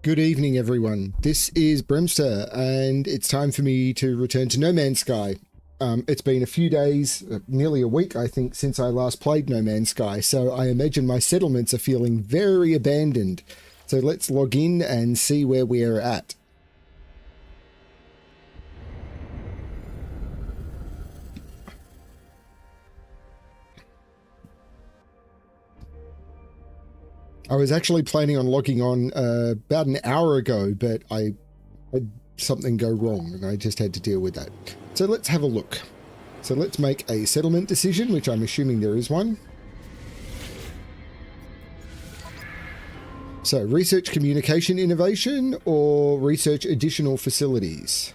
Good evening, everyone. This is Bremster, and it's time for me to return to No Man's Sky. It's been a few days, nearly a week, I think, since I last played No Man's Sky, so I imagine my settlements are feeling very abandoned. So let's log in and see where we're at. I was actually planning on logging on about an hour ago, but I had something go wrong and I just had to deal with that. So let's have a look. So let's make a settlement decision, which I'm assuming there is one. So research communication innovation or research additional facilities?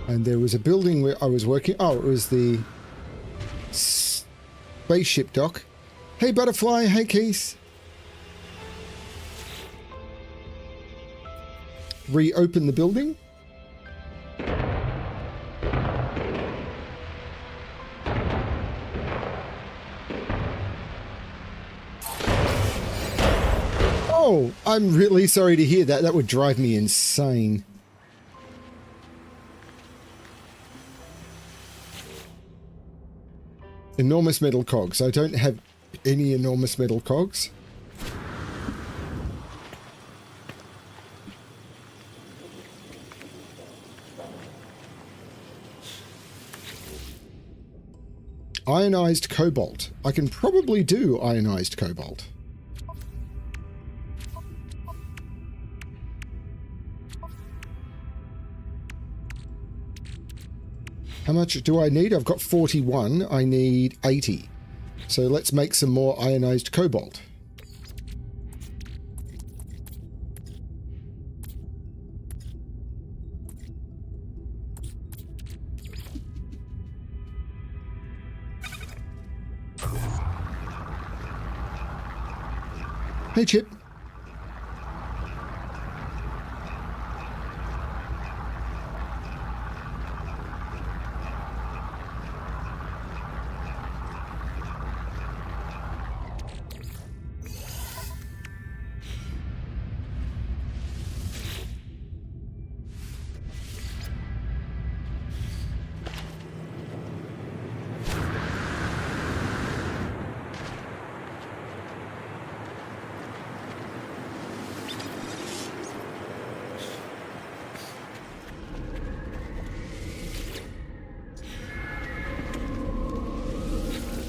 And there was a building where I was working. Oh, it was the spaceship dock. Hey, Butterfly. Hey, Keith. Reopen the building. Oh, I'm really sorry to hear that. That would drive me insane. Enormous metal cogs. I don't have any enormous metal cogs. Ionized cobalt. I can probably do ionized cobalt. How much do I need? I've got 41. I need 80. So let's make some more ionized cobalt. Hey, Chip.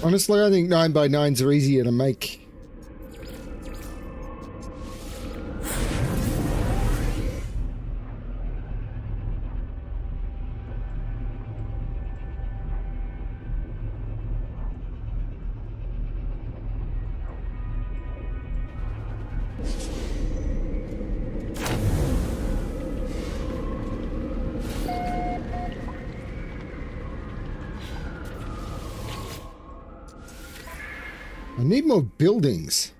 Honestly, I think 9x9s are easier to make. I need more buildings.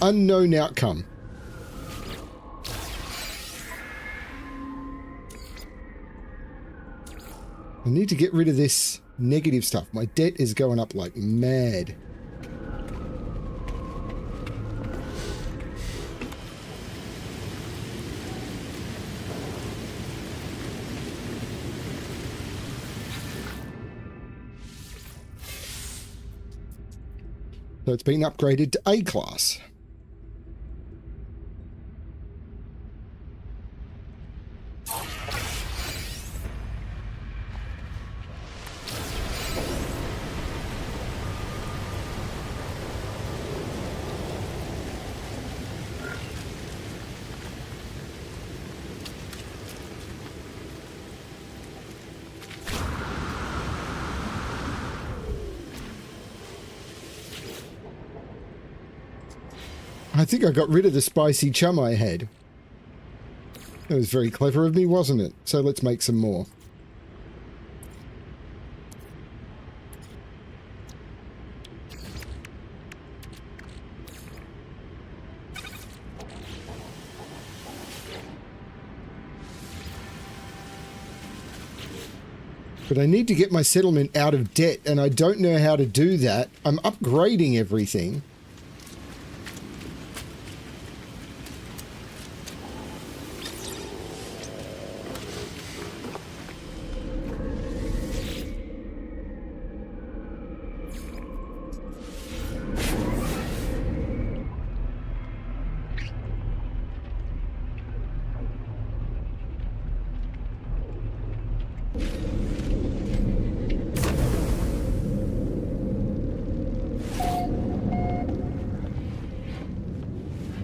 Unknown outcome. I need to get rid of this negative stuff. My debt is going up like mad. So it's been upgraded to A class. I think I got rid of the spicy chum I had. That was very clever of me, wasn't it? So let's make some more. But I need to get my settlement out of debt, and I don't know how to do that. I'm upgrading everything.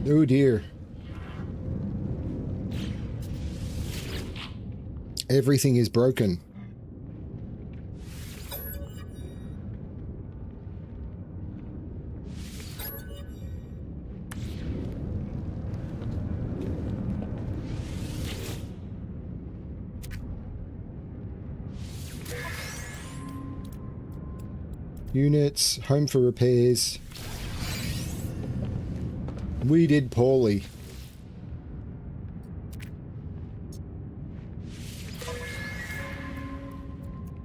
Oh dear. Everything is broken. Units, home for repairs. We did poorly.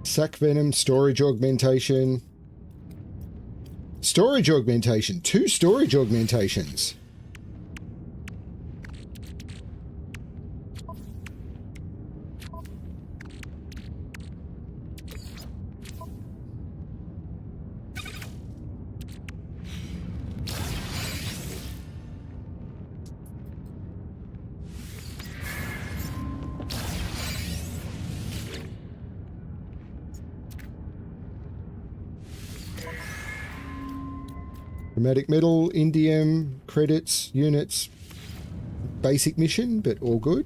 Sac venom, storage augmentation. Storage augmentation. 2 storage augmentations. Chromatic metal, indium, credits, units, basic mission, but all good.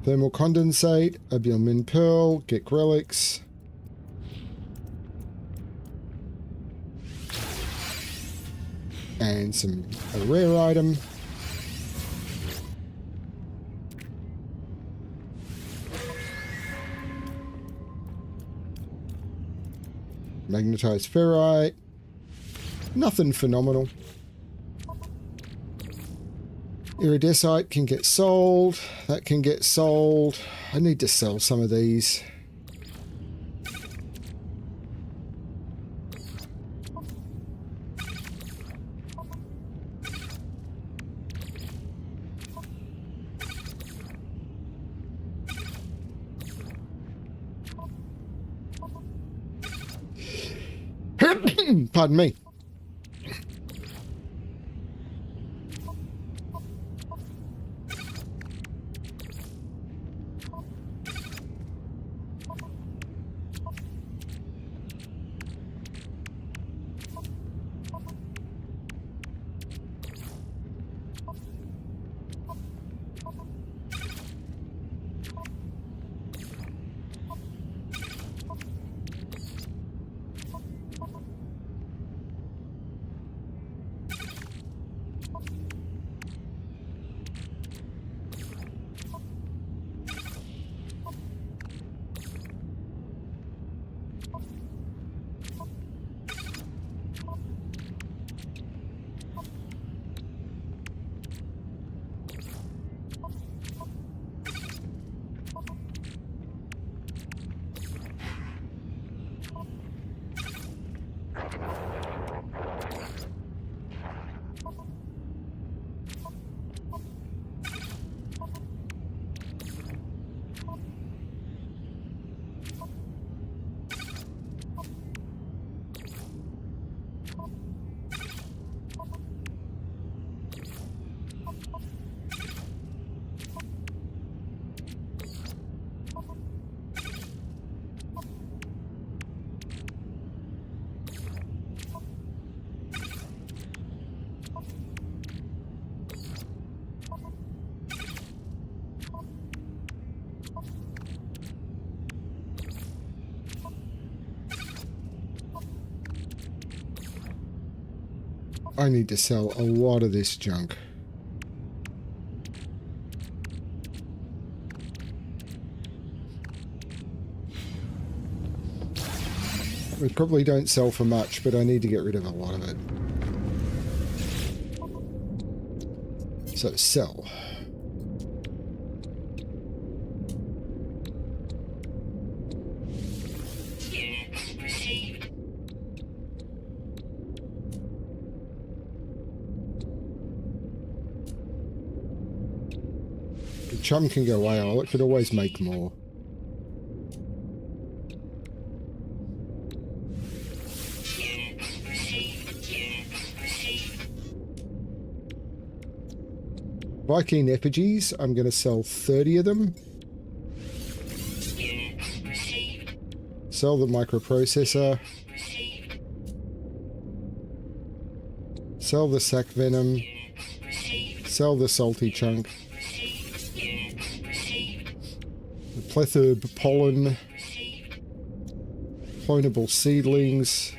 Thermal condensate, albumin pearl, get relics. And a rare item. Magnetized ferrite. Nothing phenomenal. Iridescite can get sold. That can get sold. I need to sell some of these. Pardon me. I need to sell a lot of this junk. We probably don't sell for much, but I need to get rid of a lot of it. So, sell. The chum can go AWOL, it could always make more. Viking effigies, I'm going to sell 30 of them. Sell the microprocessor. Sell the sac venom. Sell the salty chunk. The pletherb pollen. Clonable seedlings.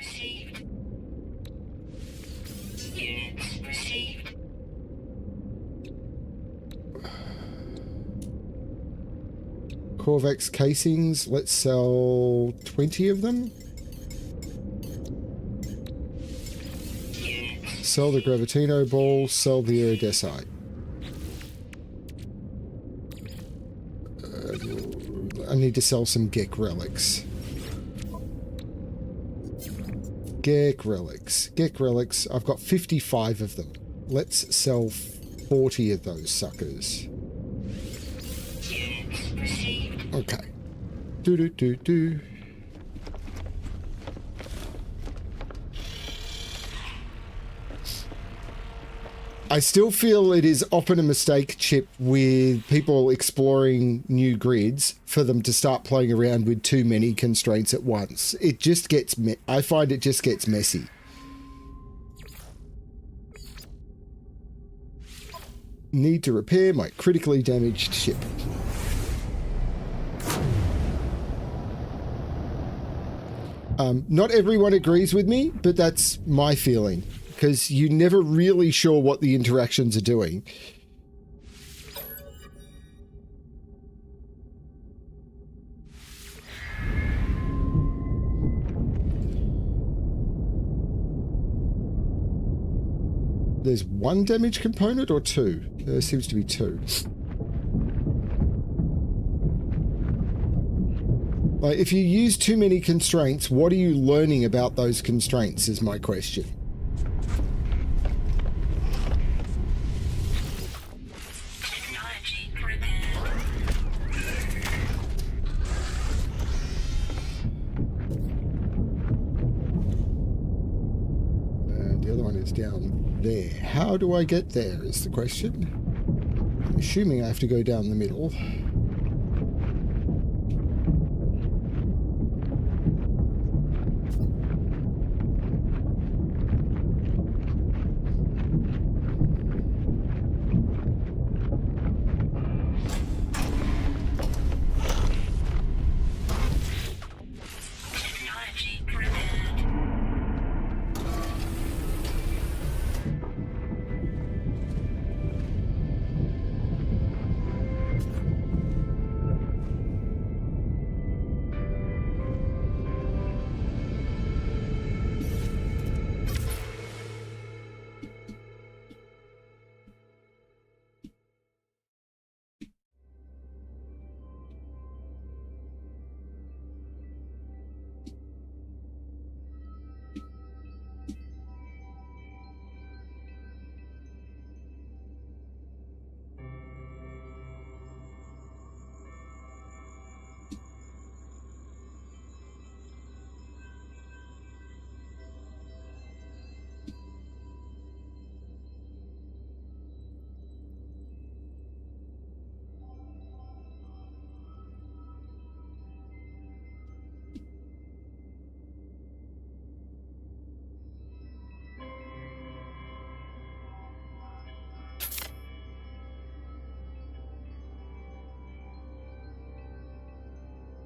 Corvex casings, let's sell 20 of them. Sell the Gravitino ball, sell the iridescite. I need to sell some Gek relics. Gek relics. Gek relics, I've got 55 of them. Let's sell 40 of those suckers. Okay. Do. I still feel it is often a mistake, Chip, with people exploring new grids for them to start playing around with too many constraints at once. It just gets I find it just gets messy. Need to repair my critically damaged ship. Not everyone agrees with me, but that's my feeling, because you're never really sure what the interactions are doing. There's one damage component or two? There seems to be two. Like, if you use too many constraints, what are you learning about those constraints is my question. Technology prepared. And the other one is down there. How do I get there is the question. I'm assuming I have to go down the middle.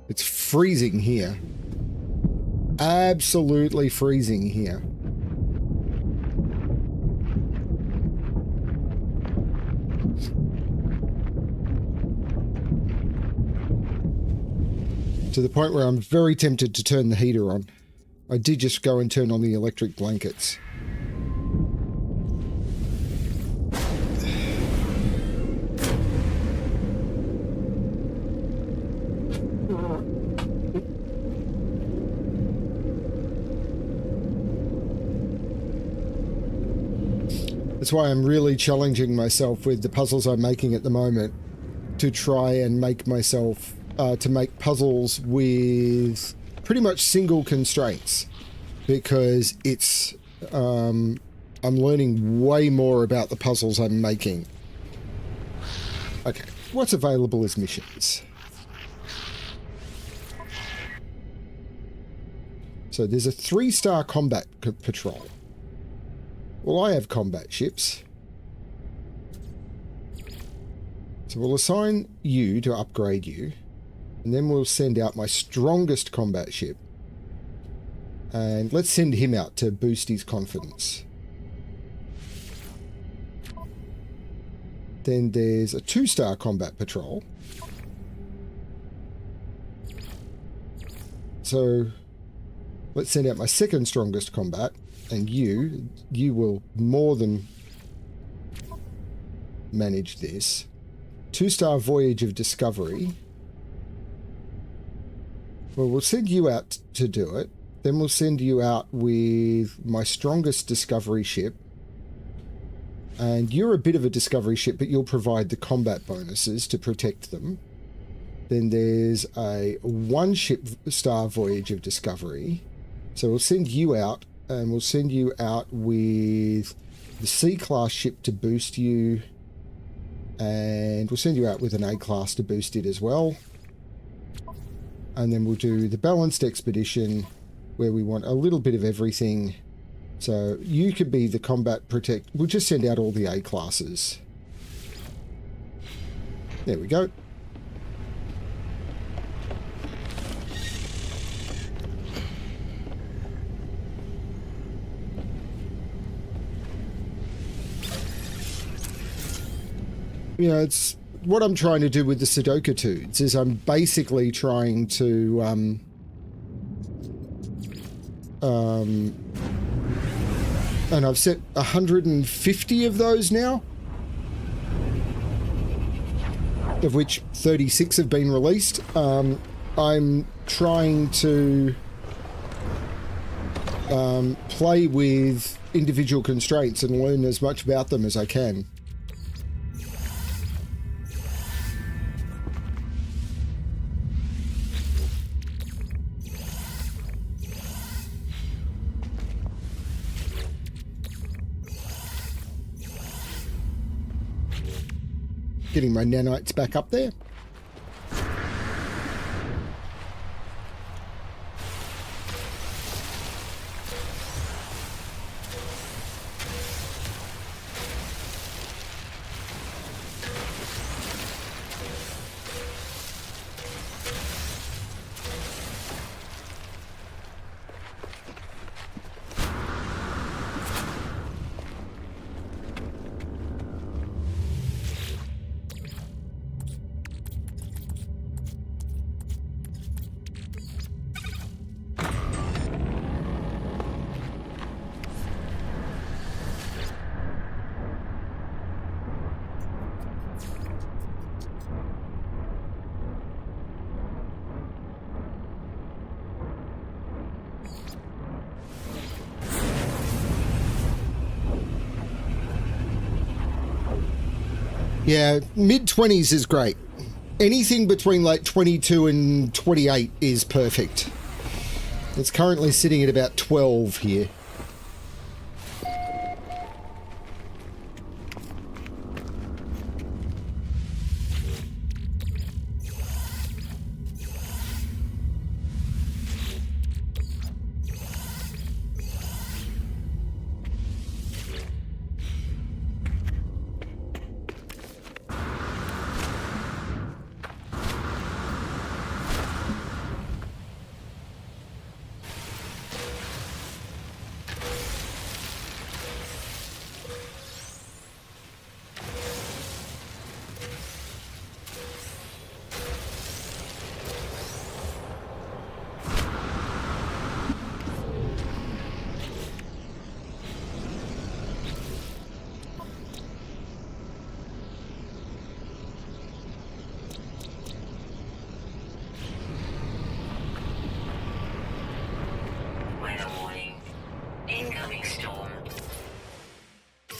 It's freezing here. Absolutely freezing here. To the point where I'm very tempted to turn the heater on. I did just go and turn on the electric blankets. That's why I'm really challenging myself with the puzzles I'm making at the moment to try and make myself, to make puzzles with pretty much single constraints, because it's, I'm learning way more about the puzzles I'm making. Okay, what's available as missions? So there's a 3-star combat patrol. Well, I have combat ships. So we'll assign you to upgrade you. And then we'll send out my strongest combat ship. And let's send him out to boost his confidence. Then there's a 2-star combat patrol. So let's send out my second strongest combat. And you will more than manage this. 2-star voyage of discovery. Well, we'll send you out to do it. Then we'll send you out with my strongest discovery ship. And you're a bit of a discovery ship, but you'll provide the combat bonuses to protect them. Then there's a 1-star voyage of discovery. So we'll send you out. And we'll send you out with the C-class ship to boost you. And we'll send you out with an A-class to boost it as well. And then we'll do the balanced expedition, where we want a little bit of everything. So you could be the combat protect. We'll just send out all the A-classes. There we go. You know, it's what I'm trying to do with the Sudoku Tudes is I'm basically trying to and I've set 150 of those now, of which 36 have been released. I'm trying to play with individual constraints and learn as much about them as I can. Getting my nanites back up there. Yeah, mid-20s is great. Anything between like 22 and 28 is perfect. It's currently sitting at about 12 here.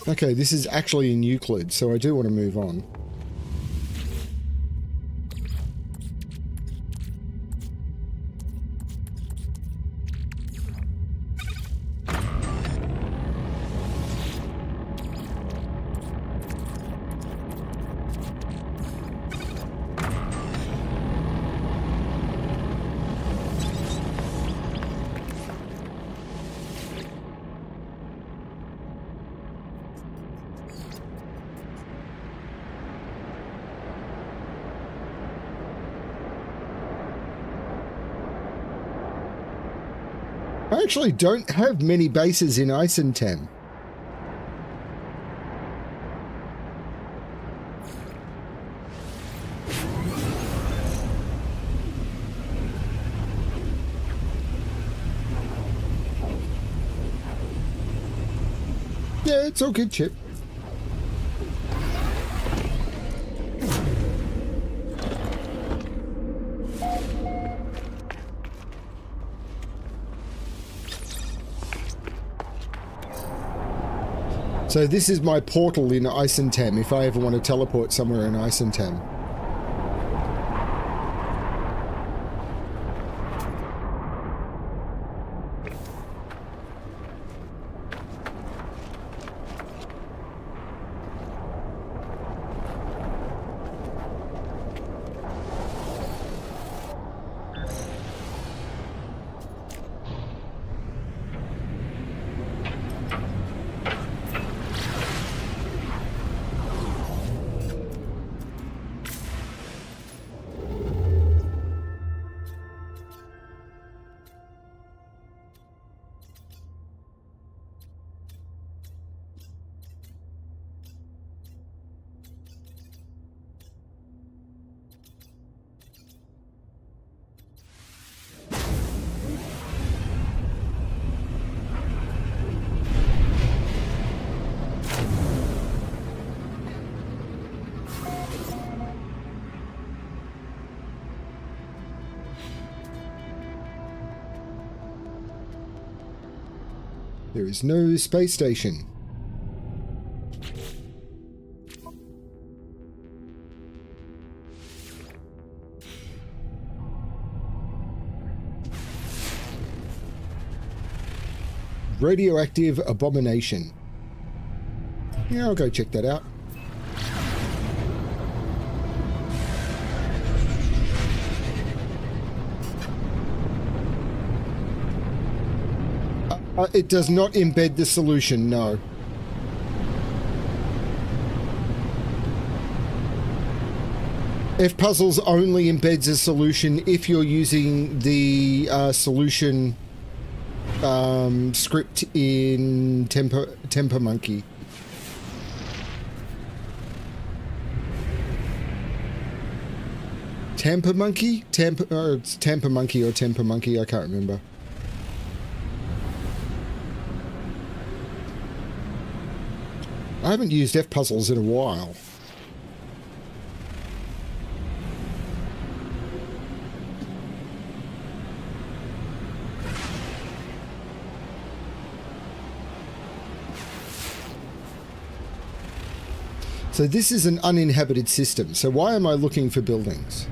Okay, this is actually in Euclid, so I do want to move on. I actually don't have many bases in Icentem. Yeah, it's all good, Chip. So this is my portal in Icentem if I ever want to teleport somewhere in Icentem. There is no space station. Radioactive abomination. Yeah, I'll go check that out. It does not embed the solution, no. FPuzzles only embeds a solution if you're using the solution script in TemperMonkey. TemperMonkey? It's TemperMonkey or TemperMonkey, I can't remember. I haven't used FPuzzles in a while. So this is an uninhabited system. So why am I looking for buildings?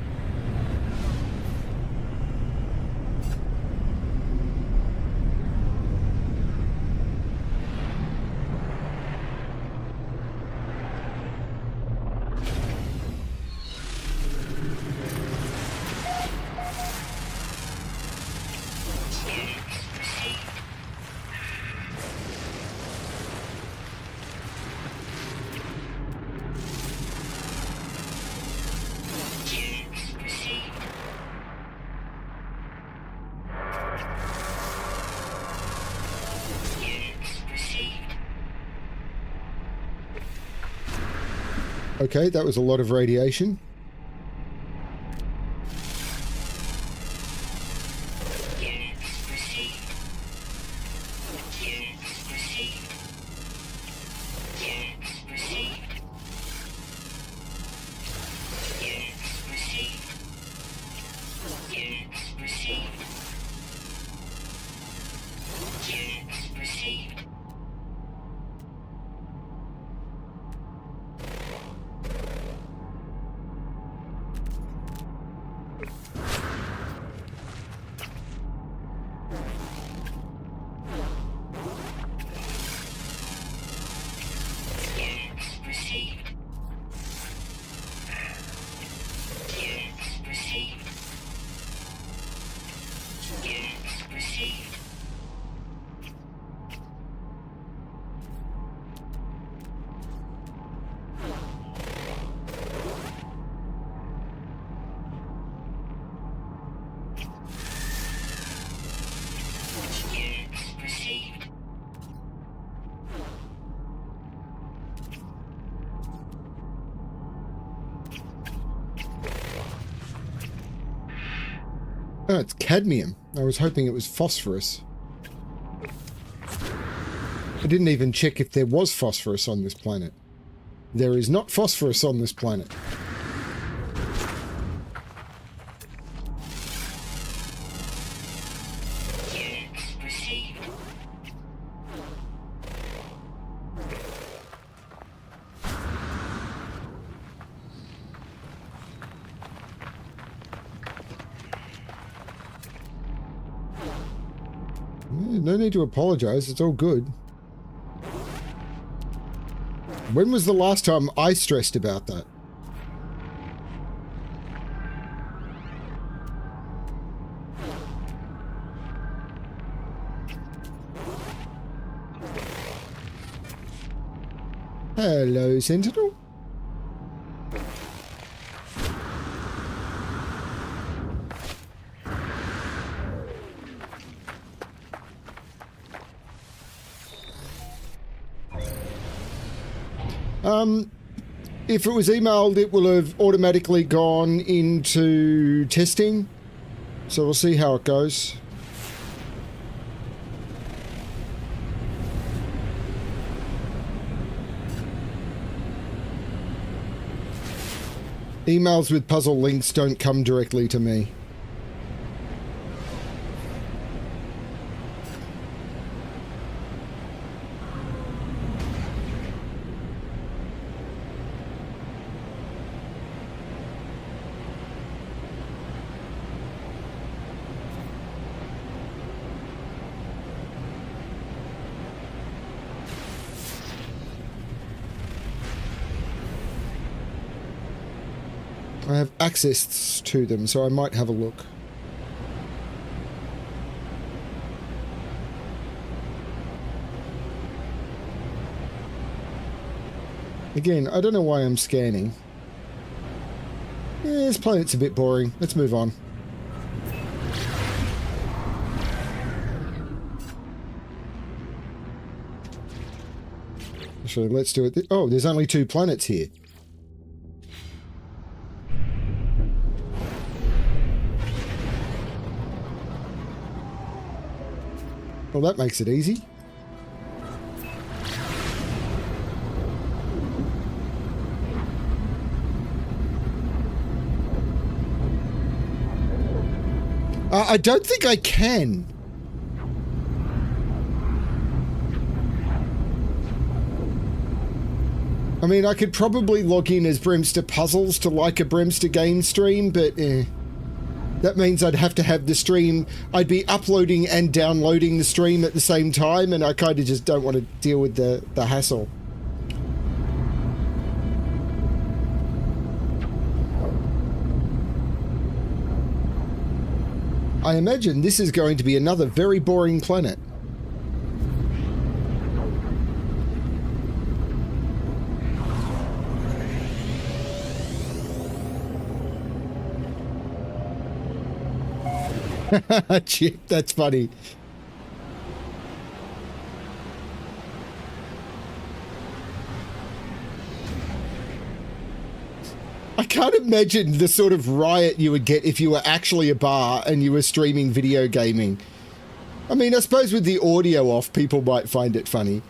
Okay, that was a lot of radiation. Oh, it's cadmium. I was hoping it was phosphorus. I didn't even check if there was phosphorus on this planet. There is not phosphorus on this planet. No need to apologize. It's all good. When was the last time I stressed about that? Hello, Sentinel. If it was emailed, it will have automatically gone into testing. So we'll see how it goes. Emails with puzzle links don't come directly to me. I have access to them, so I might have a look. Again, I don't know why I'm scanning. Yeah, this planet's a bit boring. Let's move on. Actually, let's do it. Oh, there's only 2 planets here. Well, that makes it easy. I don't think I can. I mean, I could probably log in as Bremster Puzzles to like a Bremster game stream, but that means I'd have to have the stream. I'd be uploading and downloading the stream at the same time, and I kind of just don't want to deal with the hassle. I imagine this is going to be another very boring planet. Chip, that's funny. I can't imagine the sort of riot you would get if you were actually a bar and you were streaming video gaming. I mean, I suppose with the audio off, people might find it funny.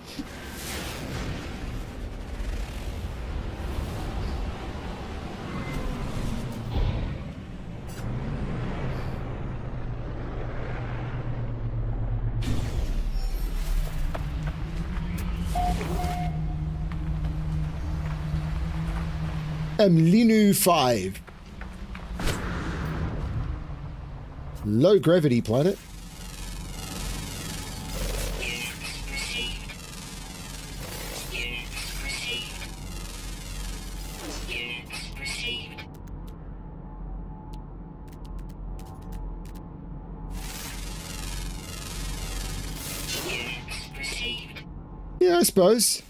Linu 5. Low gravity planet. Yeah, I suppose.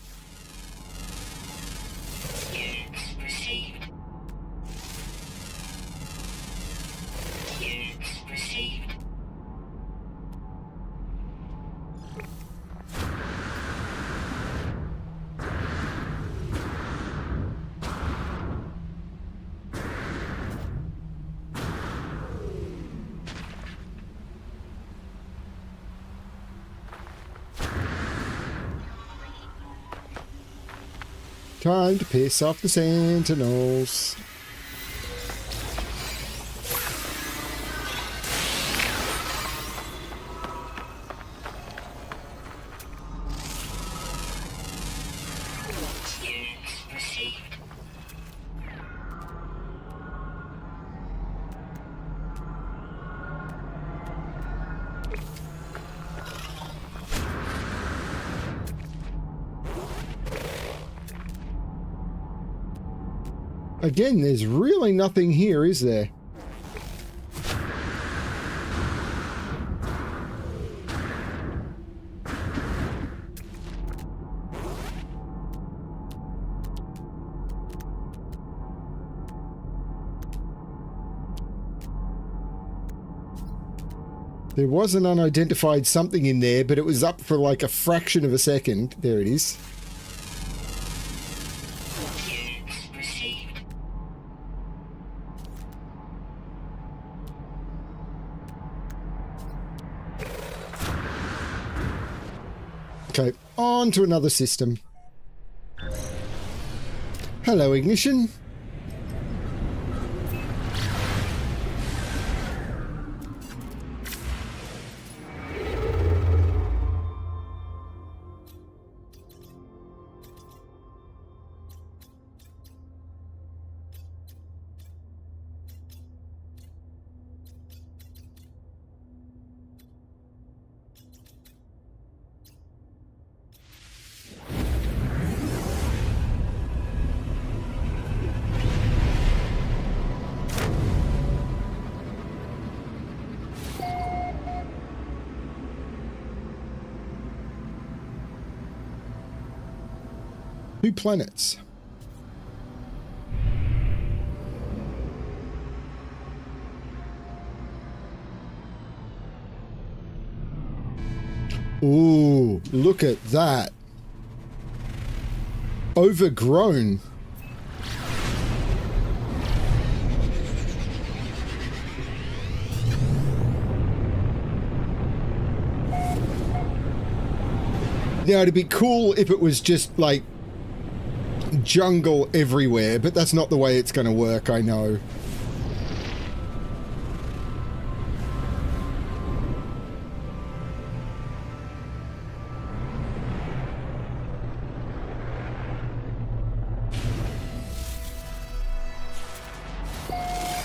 Time to piss off the sentinels. Again, there's really nothing here, is there? There was an unidentified something in there, but it was up for like a fraction of a second. There it is. Okay, on to another system. Hello, Ignition. Two planets. Ooh, look at that. Overgrown. Now, it'd be cool if it was just like jungle everywhere, but that's not the way it's going to work, I know.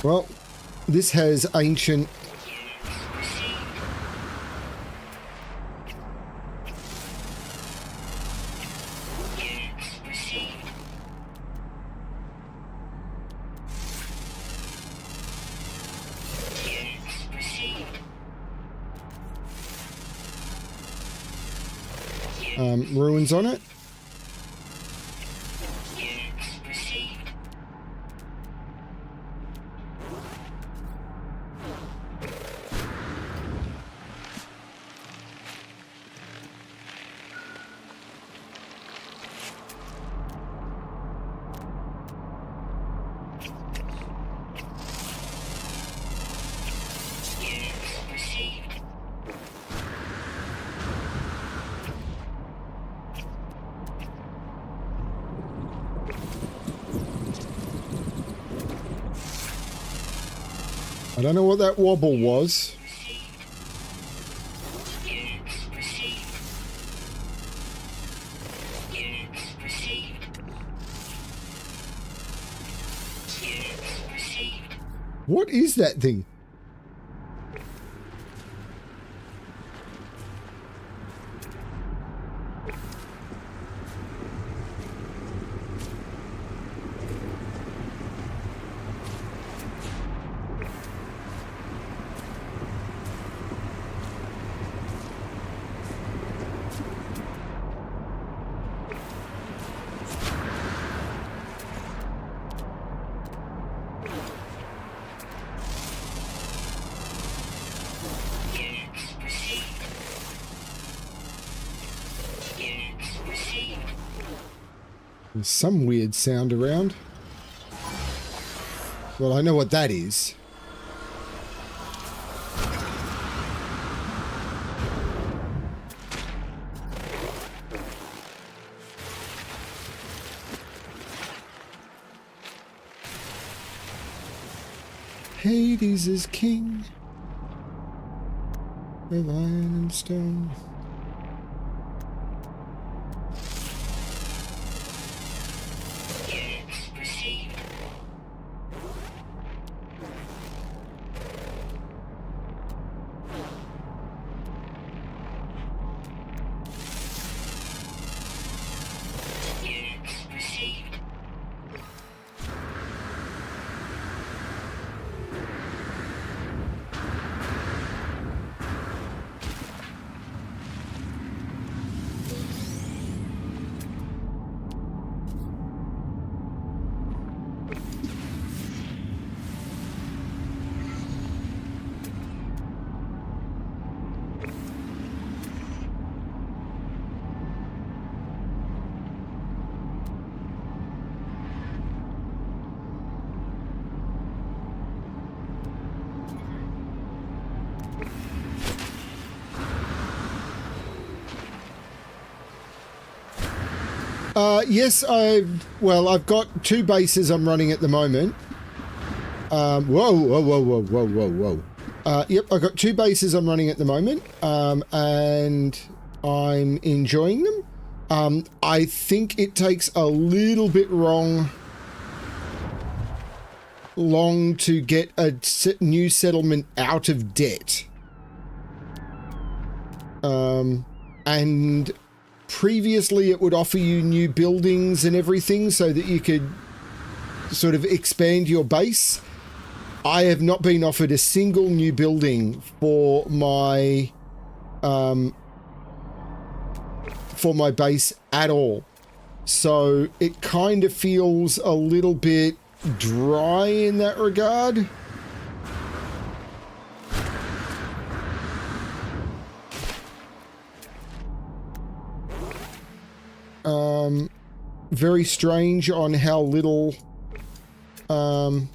Well, this has ancient... ruins on it. I don't know what that wobble was. What is that thing? There's some weird sound around. Well, I know what that is. Hades is king of iron and stone. Yes, I've got 2 bases I'm running at the moment. Whoa. Yep, I've got 2 bases I'm running at the moment, and I'm enjoying them. I think it takes a little bit long to get a new settlement out of debt. And previously it would offer you new buildings and everything so that you could sort of expand your base. I have not been offered a single new building for my base at all. So it kind of feels a little bit dry in that regard. Very strange on how little on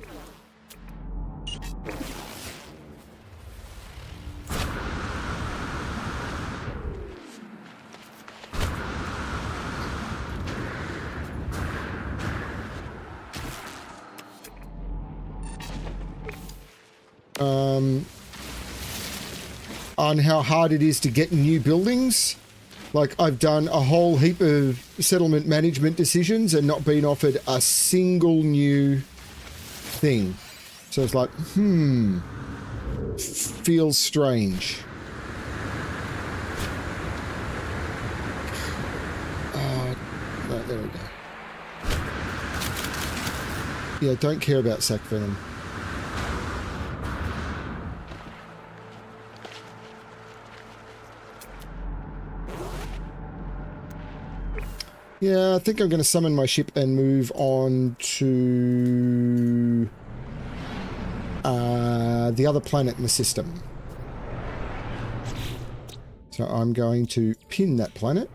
how hard it is to get new buildings. Like, I've done a whole heap of settlement management decisions and not been offered a single new thing. So it's like, feels strange. Right, there we go. Yeah, don't care about sac venom. Yeah, I think I'm going to summon my ship and move on to the other planet in the system. So I'm going to pin that planet.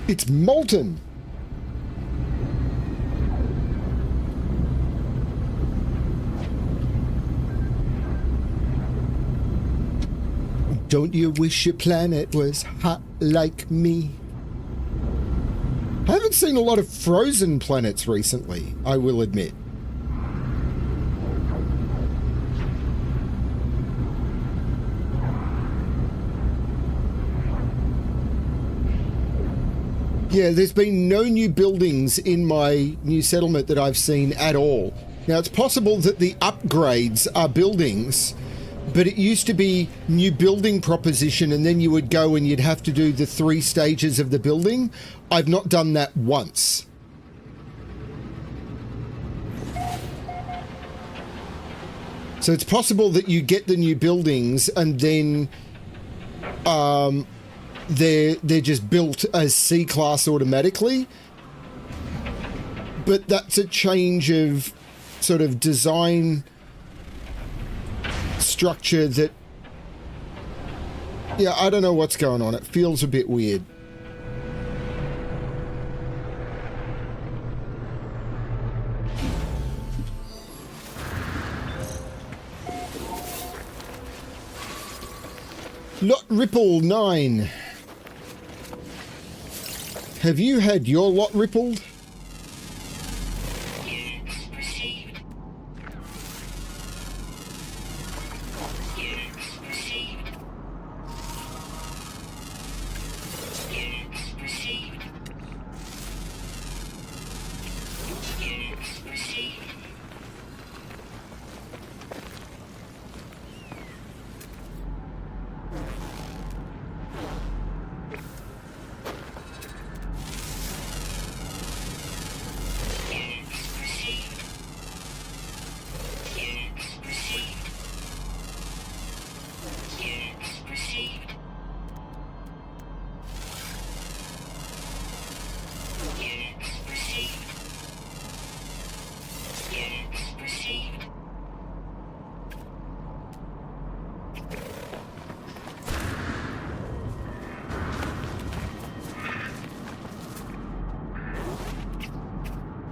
It's molten. Don't you wish your planet was hot like me? I haven't seen a lot of frozen planets recently, I will admit. Yeah, there's been no new buildings in my new settlement that I've seen at all. Now, it's possible that the upgrades are buildings, but it used to be new building proposition, and then you would go and you'd have to do the 3 stages of the building. I've not done that once. So it's possible that you get the new buildings and then they're just built as C-class automatically, but that's a change of sort of design structure that, yeah, I don't know what's going on. It feels a bit weird. Lot Ripple 9. Have you had your lot rippled?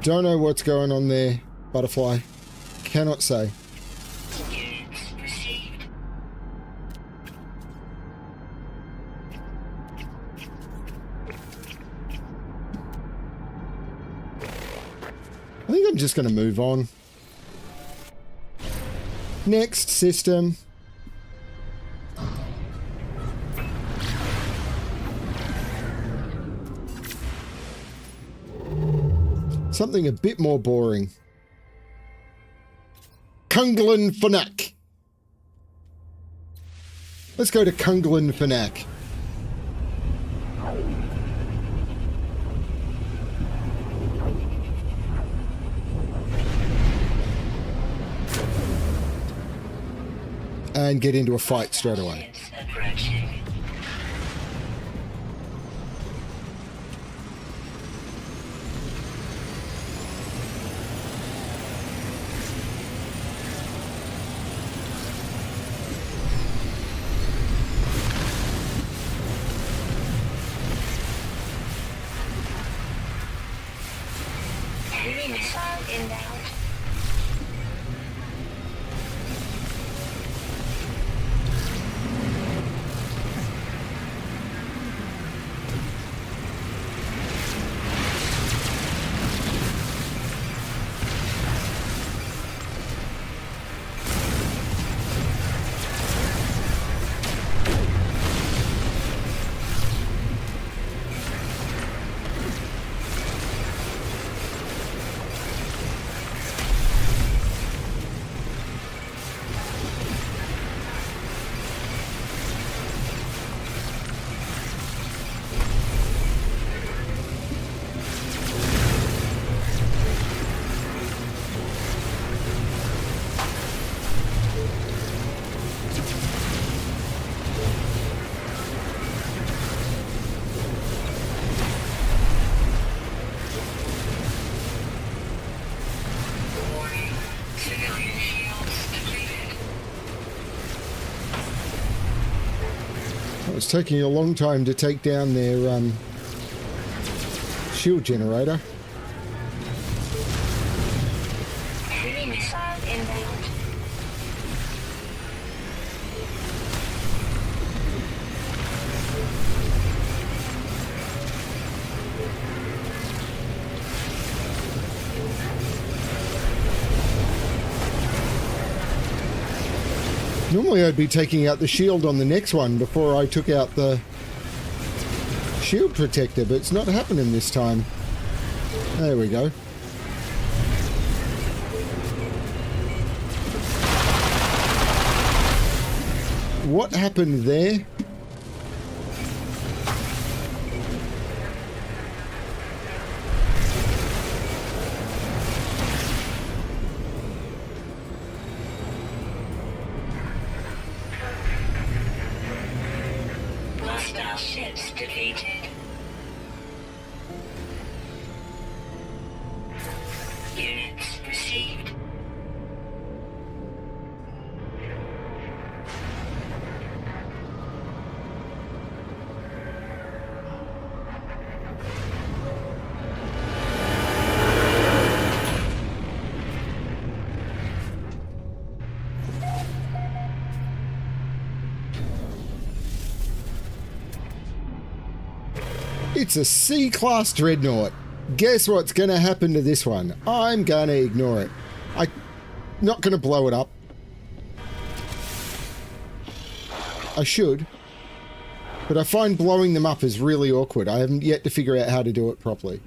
Don't know what's going on there, Butterfly. Cannot say. I think I'm just going to move on. Next system. Something a bit more boring. Kunglun Fanak. Let's go to Kunglun Fanak. And get into a fight straight away. It's taking a long time to take down their shield generator. Normally I'd be taking out the shield on the next one before I took out the shield protector, but it's not happening this time. There we go. What happened there? It's a C-class dreadnought. Guess what's going to happen to this one? I'm going to ignore it. I'm not going to blow it up. I should. But I find blowing them up is really awkward. I haven't yet to figure out how to do it properly.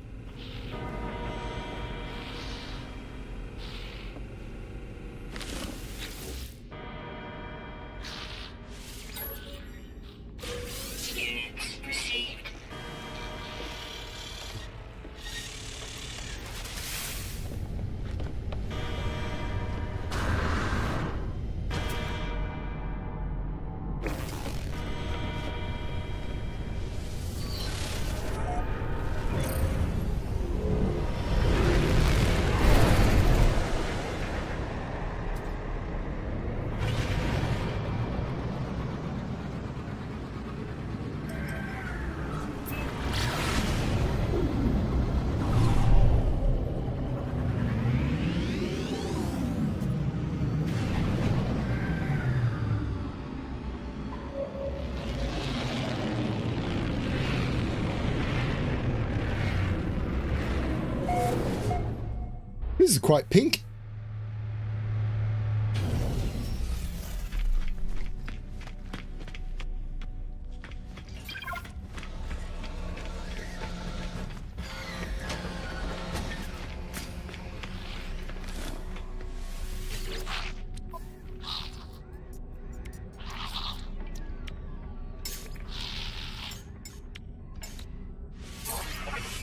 This is quite pink.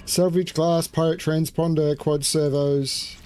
Salvage glass, pirate transponder, quad servos.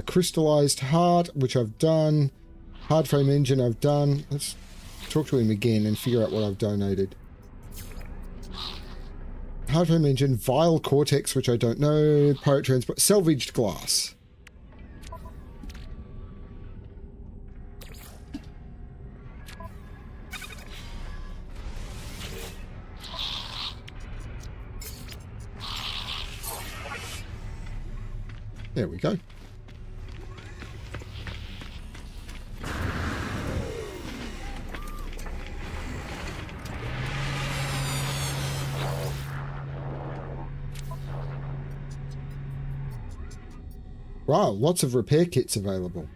Crystallized heart, which I've done. Hard frame engine I've done. Let's talk to him again and figure out what I've donated. Hard frame engine, vile cortex, which I don't know. Pirate transport, salvaged glass. There we go. Wow, lots of repair kits available.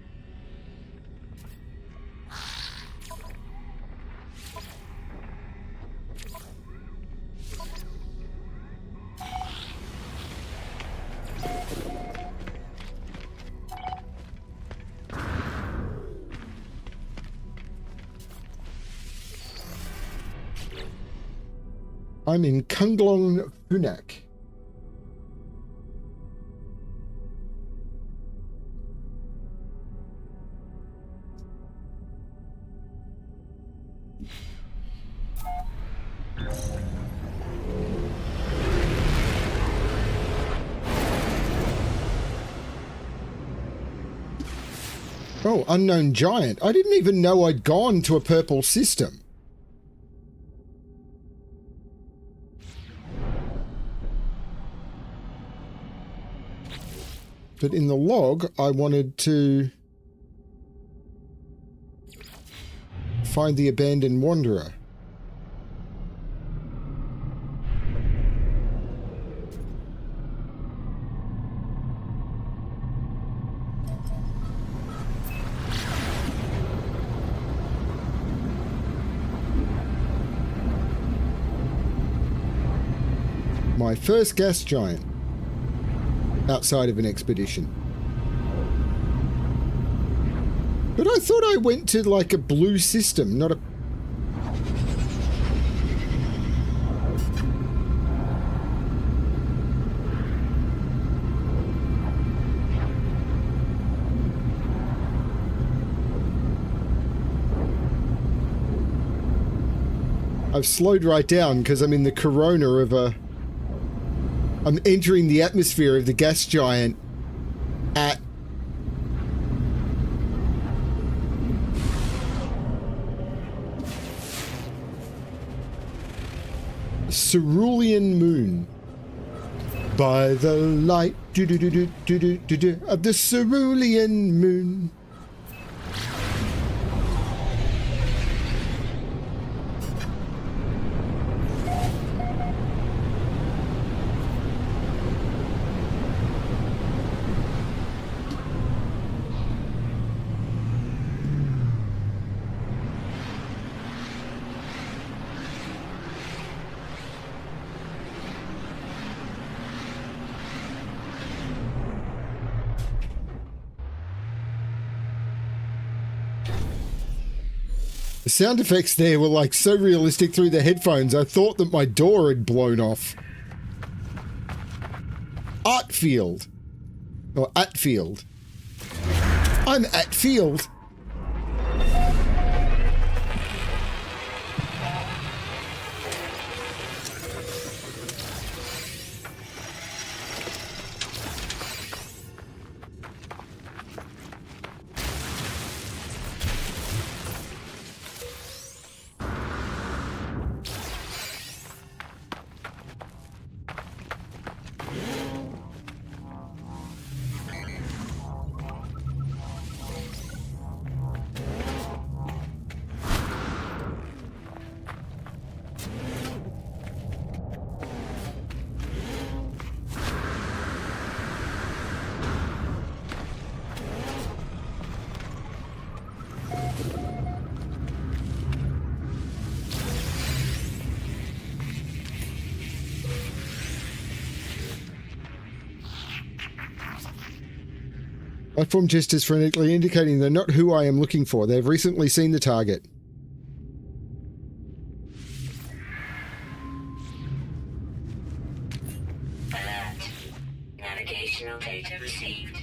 I'm in Kunglong Funak. Oh, unknown giant. I didn't even know I'd gone to a purple system. But in the log, I wanted to find the abandoned wanderer. My first gas giant outside of an expedition. But I thought I went to like a blue system, not a... I've slowed right down because I'm in the corona of a... I'm entering the atmosphere of the gas giant at... Cerulean Moon. By the light of the cerulean moon. The sound effects there were like so realistic through the headphones, I thought that my door had blown off. Artfield. Or Atfield. I'm Atfield. Platform gestures frantically indicating they're not who I am looking for. They've recently seen the target. Alert. Navigational data received.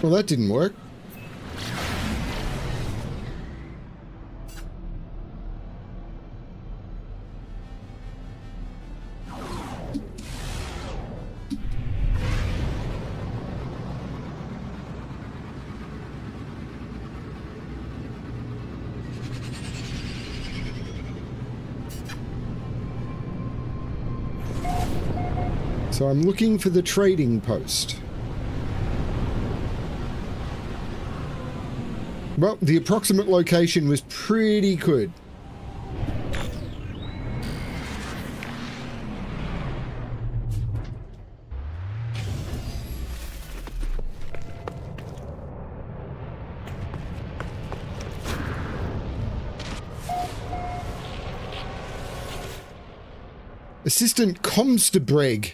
Well, that didn't work. So I'm looking for the trading post. Well, the approximate location was pretty good. Assistant Comstabreg.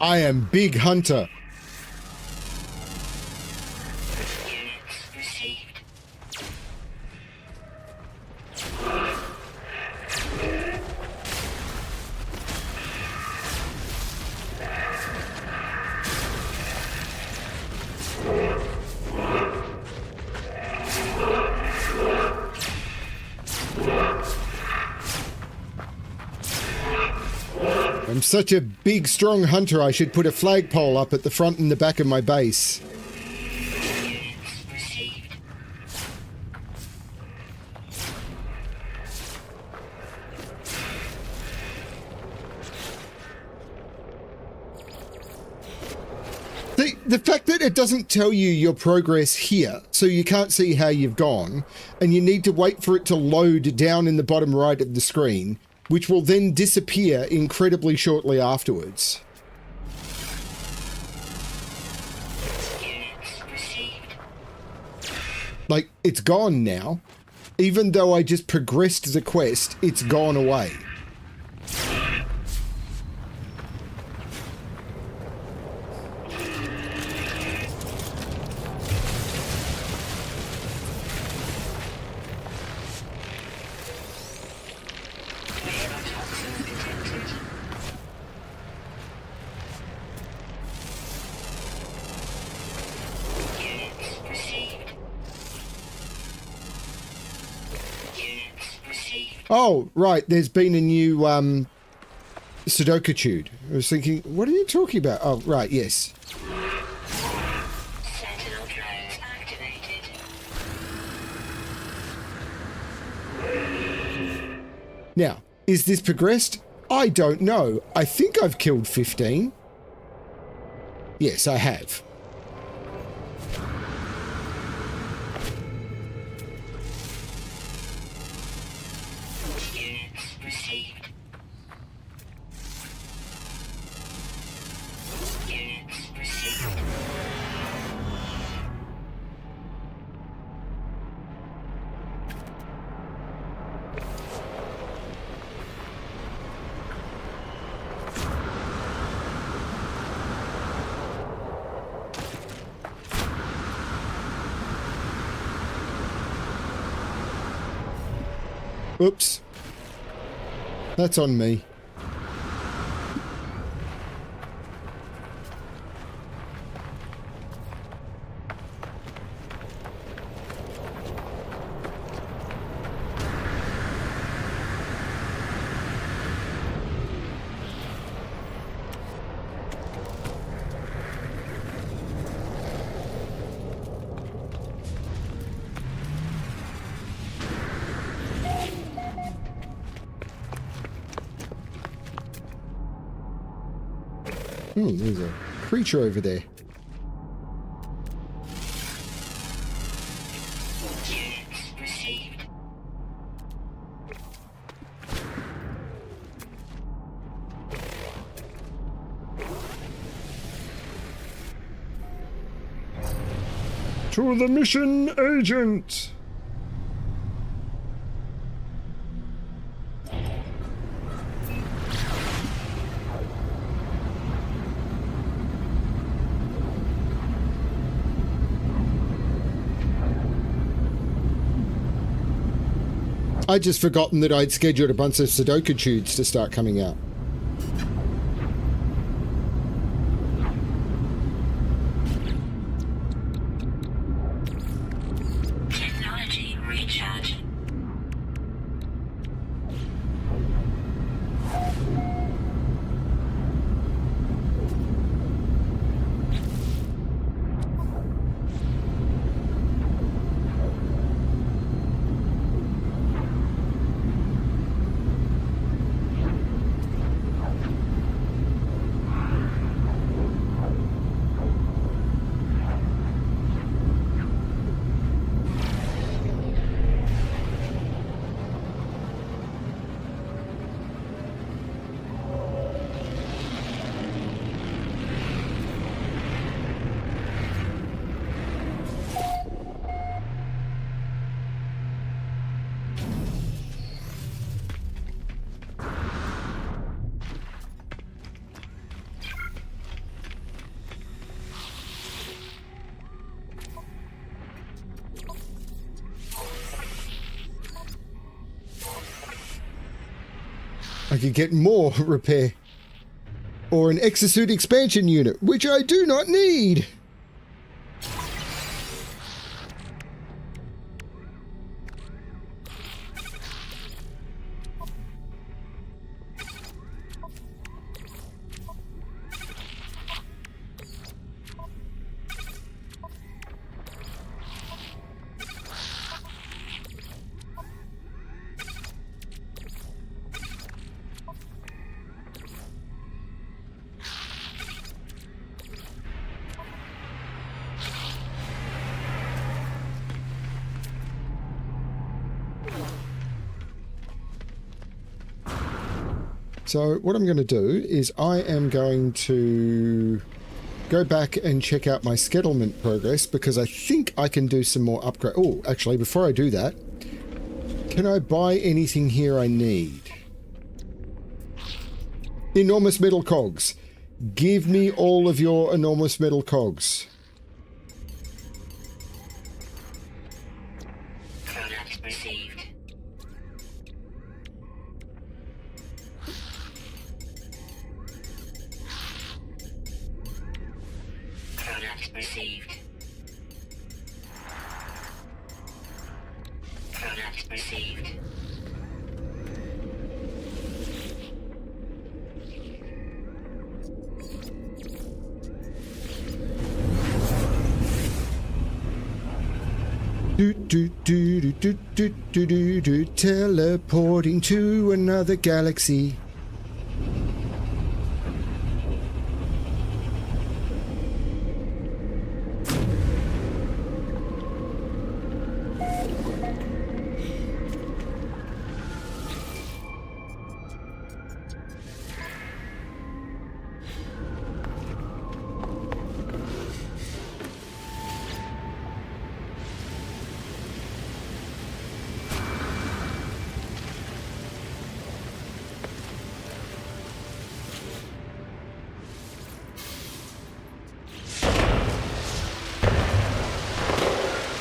I am Big Hunter. Units received. I'm such a big, strong hunter, I should put a flagpole up at the front and the back of my base. Units received. The fact that it doesn't tell you your progress here, so you can't see how you've gone, and you need to wait for it to load down in the bottom right of the screen, which will then disappear incredibly shortly afterwards. Units received. Like, it's gone now. Even though I just progressed the quest, it's gone away. Toxins detected. Units received. Units received. Oh, right, there's been a new, Sudoku-tude. I was thinking, what are you talking about? Oh, right, yes. Sentinel drones activated. Now, is this progressed? I don't know. I think I've killed 15. Yes, I have. Units received. Units received. Oops. That's on me. There's a creature over there. Units received. To the mission, agent! I'd just forgotten that I'd scheduled a bunch of Sudoku-tudes to start coming out. Technology recharge. I could get more repair. Or an exosuit expansion unit, which I do not need. So what I'm going to do is I am going to go back and check out my settlement progress, because I think I can do some more upgrade. Oh, actually, before I do that, can I buy anything here I need? Enormous metal cogs. Give me all of your enormous metal cogs. Product received. Product received. Product received. Teleporting to another galaxy.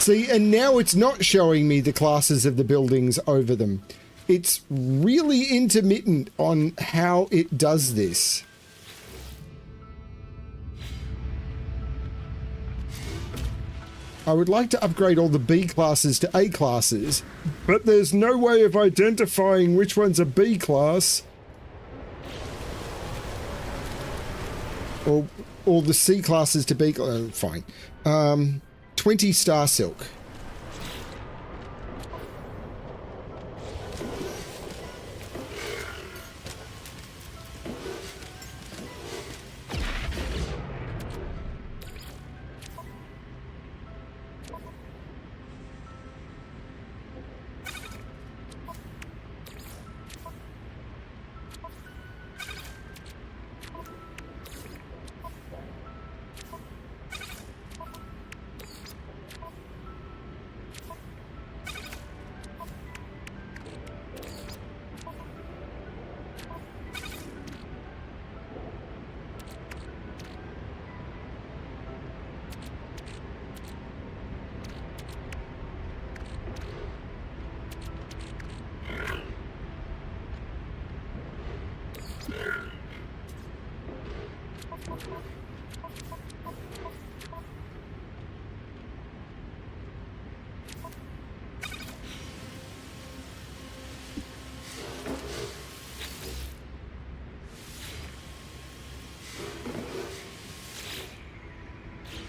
See, and now it's not showing me the classes of the buildings over them. It's really intermittent on how it does this. I would like to upgrade all the B classes to A classes, but there's no way of identifying which one's a B class. Or the C classes to B class. Fine. 20 Star Silk.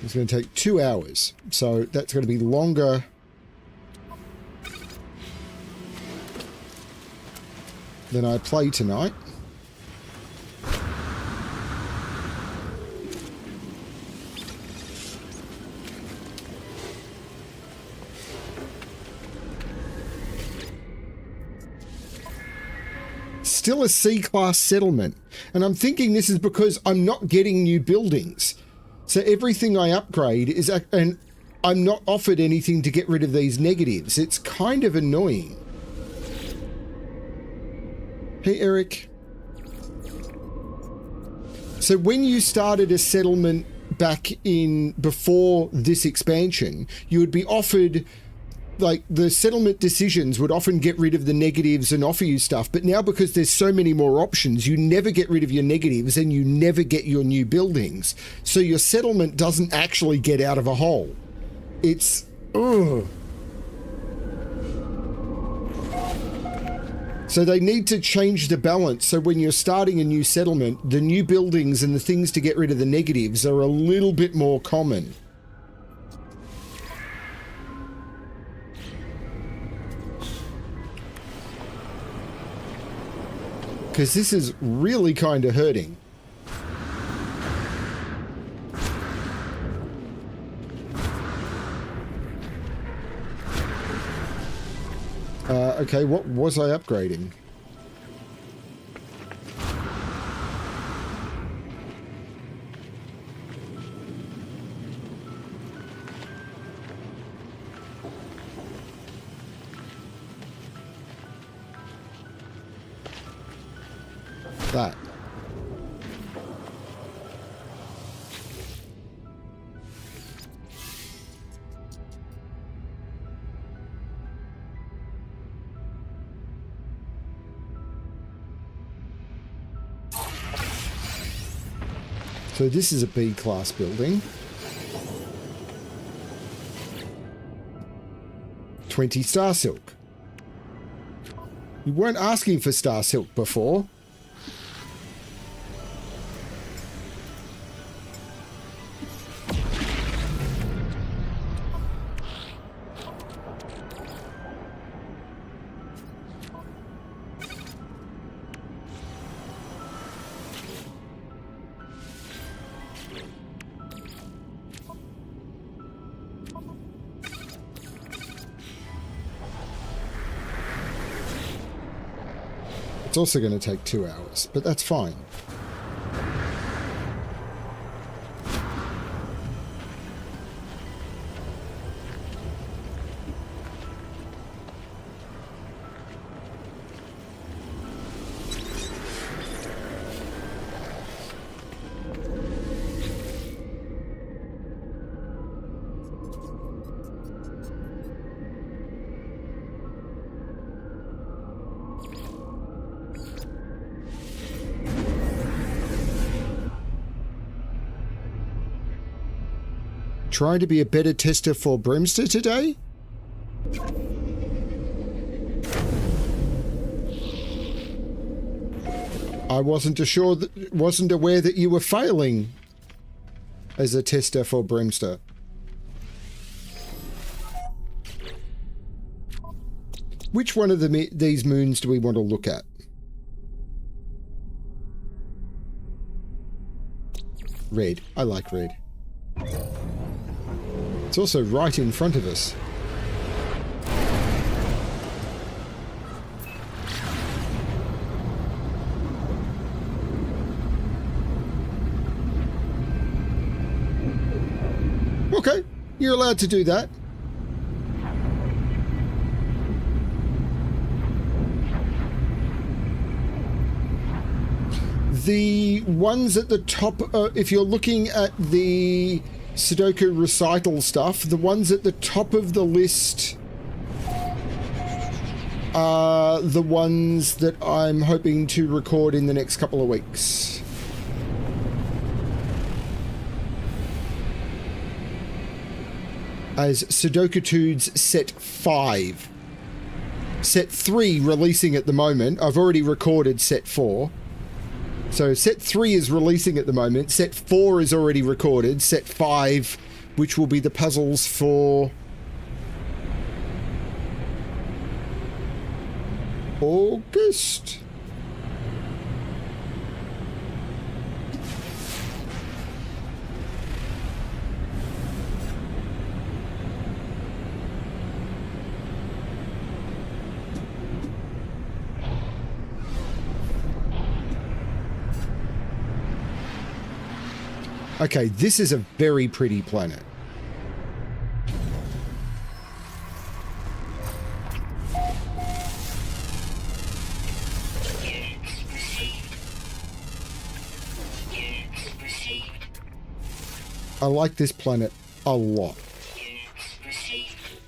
It's going to take 2 hours, so that's going to be longer than I play tonight. Still a C-class settlement, and I'm thinking this is because I'm not getting new buildings. So everything I upgrade is, and I'm not offered anything to get rid of these negatives. It's kind of annoying. Hey, Eric. So when you started a settlement back in before this expansion, you would be offered like the settlement decisions would often get rid of the negatives and offer you stuff, but now because there's so many more options, you never get rid of your negatives and you never get your new buildings. So your settlement doesn't actually get out of a hole. It's ugh. So they need to change the balance. So when you're starting a new settlement, the new buildings and the things to get rid of the negatives are a little bit more common. Because this is really kind of hurting. Okay, what was I upgrading? That. So this is a B-class building. 20 Star Silk. You weren't asking for Star Silk before. It's also going to take 2 hours, but that's fine. Trying to be a better tester for Brimster today? I wasn't aware that you were failing as a tester for Brimster. Which one of these moons do we want to look at? Red. I like red. It's also right in front of us. Okay, you're allowed to do that. The ones at the top, if you're looking at the Sudoku recital stuff, the ones at the top of the list are the ones that I'm hoping to record in the next couple of weeks. As Sudoku-Tudes Set 5. Set 3 releasing at the moment. I've already recorded Set 4. So Set 3 is releasing at the moment. Set 4 is already recorded. Set 5, which will be the puzzles for August. Okay, this is a very pretty planet. I like this planet a lot.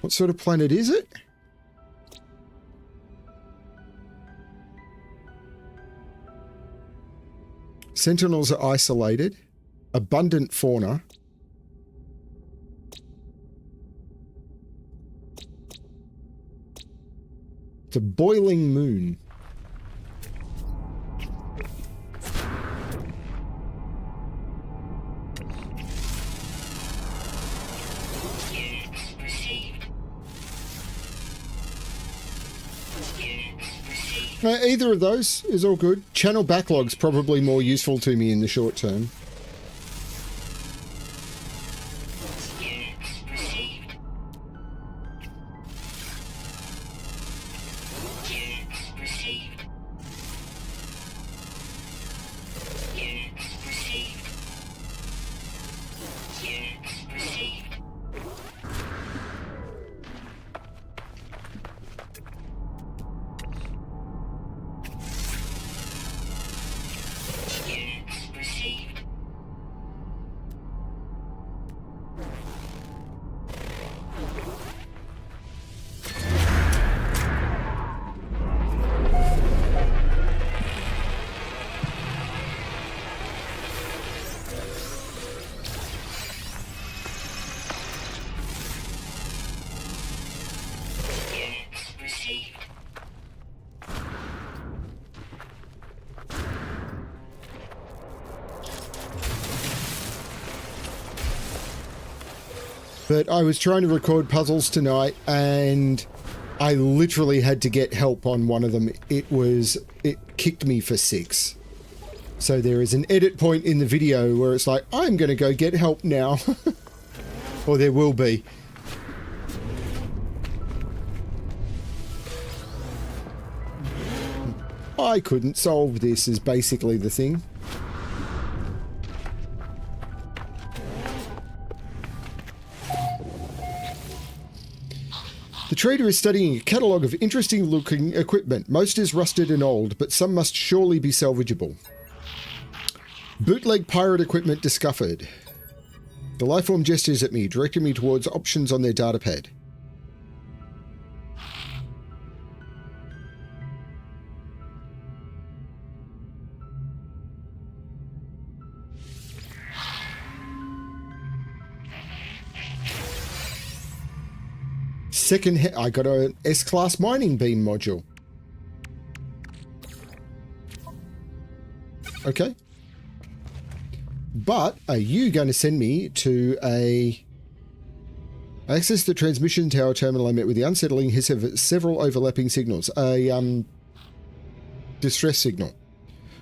What sort of planet is it? Sentinels are isolated. Abundant fauna. It's a boiling moon. Either of those is all good. Channel backlog's probably more useful to me in the short term. But I was trying to record puzzles tonight and I literally had to get help on one of them. It kicked me for 6. So there is an edit point in the video where it's like, I'm going to go get help now. Or there will be. I couldn't solve this is basically the thing. The trader is studying a catalogue of interesting looking equipment. Most is rusted and old, but some must surely be salvageable. Bootleg pirate equipment discovered. The lifeform gestures at me, directing me towards options on their datapad. I got an S-class mining beam module. Okay. But are you going to send me to access the transmission tower terminal? I met with the unsettling hiss of several overlapping signals. A distress signal.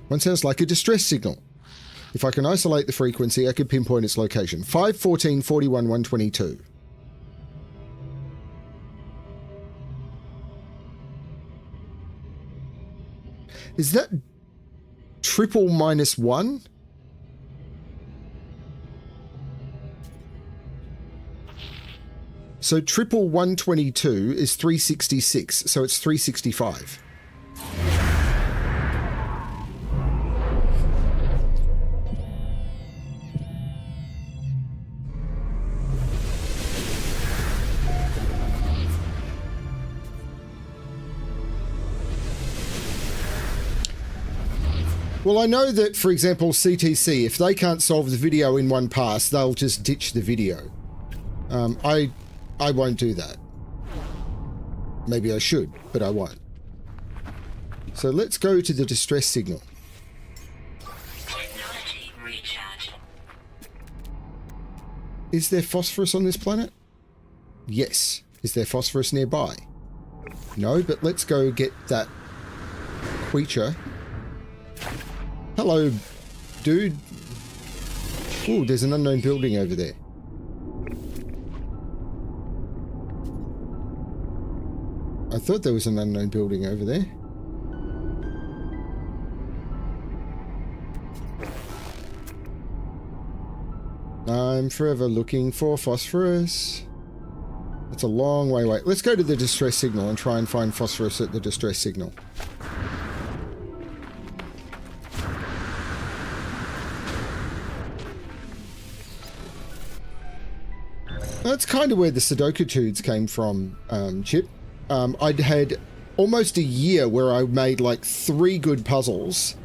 One sounds like a distress signal. If I can isolate the frequency, I could pinpoint its location. 514 41 122. Is that triple -1? So triple 122 is 366, so it's 365. Well, I know that, for example, CTC, if they can't solve the video in one pass, they'll just ditch the video. I won't do that. Maybe I should, but I won't. So let's go to the distress signal. Technology recharge. Is there phosphorus on this planet? Yes. Is there phosphorus nearby? No, but let's go get that creature. Hello, dude. Ooh, there's an unknown building over there. I thought there was an unknown building over there. I'm forever looking for phosphorus. It's a long way away. Let's go to the distress signal and try and find phosphorus at the distress signal. That's kind of where the Sudoku came from, Chip. I'd had almost a year where I made like 3 good puzzles,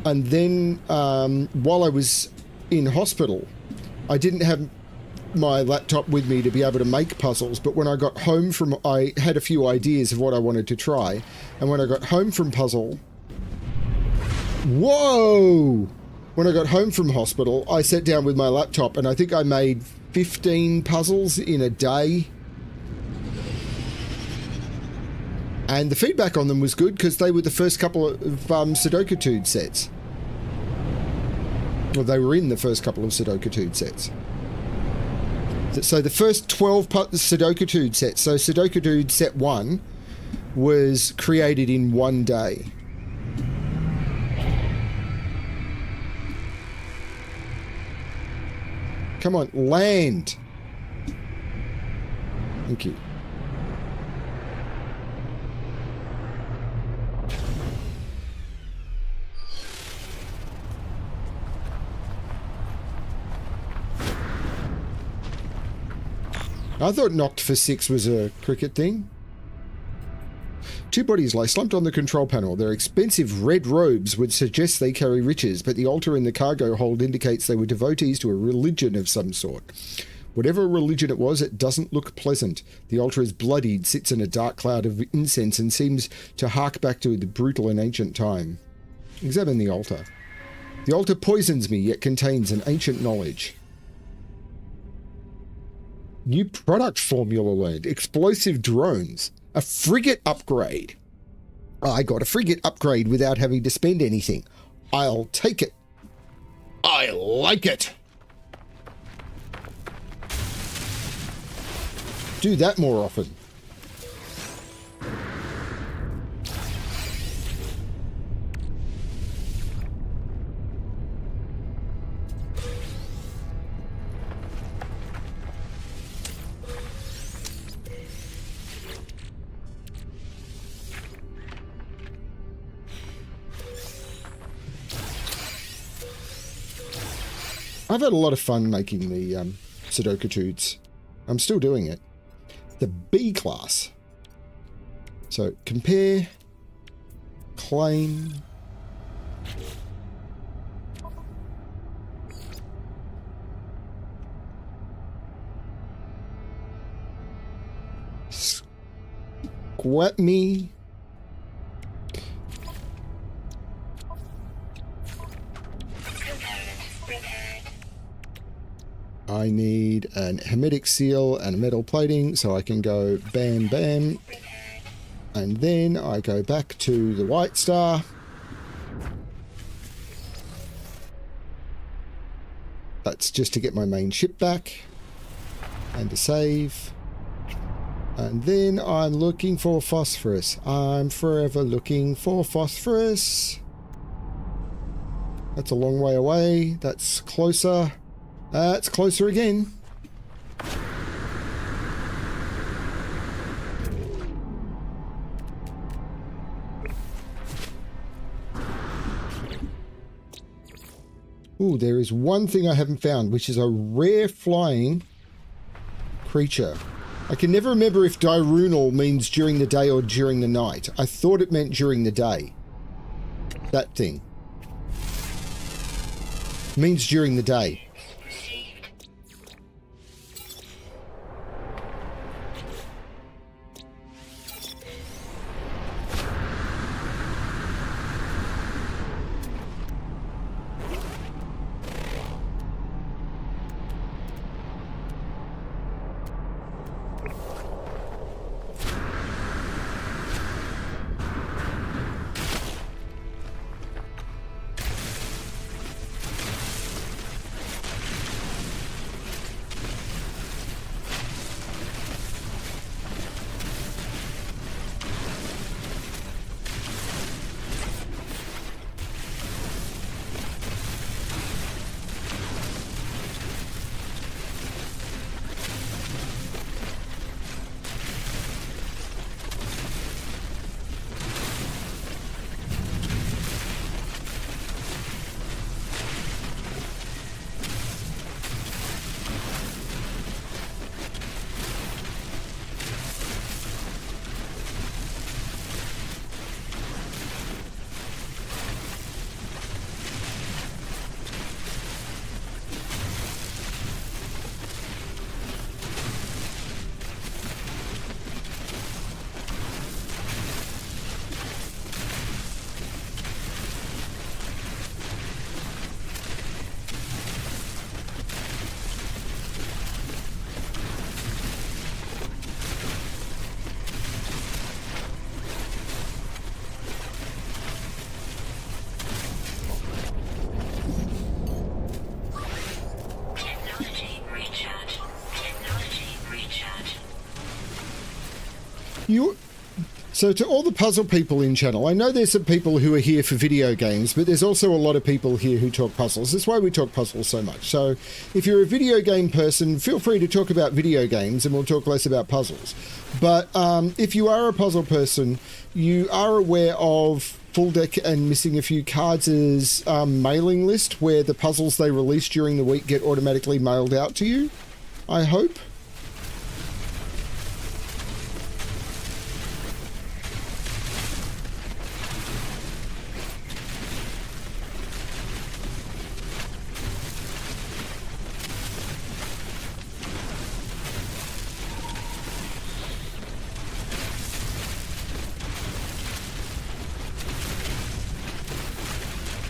and then while I was in hospital, I didn't have my laptop with me to be able to make puzzles, but when I got home from, I had a few ideas of what I wanted to try, and when I got home from puzzle, whoa! When I got home from hospital, I sat down with my laptop, and I think I made 15 puzzles in a day. And the feedback on them was good because they were the first couple of Sudoku sets. Well, they were in the first couple of Sudoku sets. So the first 12 Sudoku sets, so Sudoku set 1 was created in 1 day. Come on, land. Thank you. I thought knocked for 6 was a cricket thing. 2 bodies lie slumped on the control panel. Their expensive red robes would suggest they carry riches, but the altar in the cargo hold indicates they were devotees to a religion of some sort. Whatever religion it was, it doesn't look pleasant. The altar is bloodied, sits in a dark cloud of incense, and seems to hark back to the brutal and ancient time. Examine the altar. The altar poisons me, yet contains an ancient knowledge. New product formula learned. Explosive drones. A frigate upgrade. I got a frigate upgrade without having to spend anything. I'll take it. I like it. Do that more often. I've had a lot of fun making the Sudoku. I'm still doing it. The B class. So compare, claim, squat me. I need an hermetic seal and a metal plating, so I can go bam, bam. And then I go back to the White Star. That's just to get my main ship back. And to save. And then I'm looking for phosphorus. I'm forever looking for phosphorus. That's a long way away. That's closer. It's closer again. Ooh, there is one thing I haven't found, which is a rare flying creature. I can never remember if diurnal means during the day or during the night. I thought it meant during the day. That thing. Means during the day. You. So to all the puzzle people in channel, I know there's some people who are here for video games, but there's also a lot of people here who talk puzzles. That's why we talk puzzles so much. So if you're a video game person, feel free to talk about video games and we'll talk less about puzzles. But if you are a puzzle person, you are aware of Full Deck and Missing a Few Cards' mailing list where the puzzles they release during the week get automatically mailed out to you, I hope.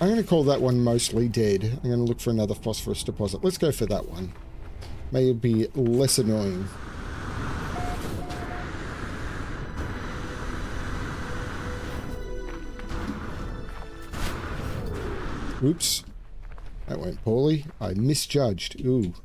I'm going to call that one mostly dead. I'm going to look for another phosphorus deposit. Let's go for that one. May it be less annoying. Oops. That went poorly. I misjudged. Ooh.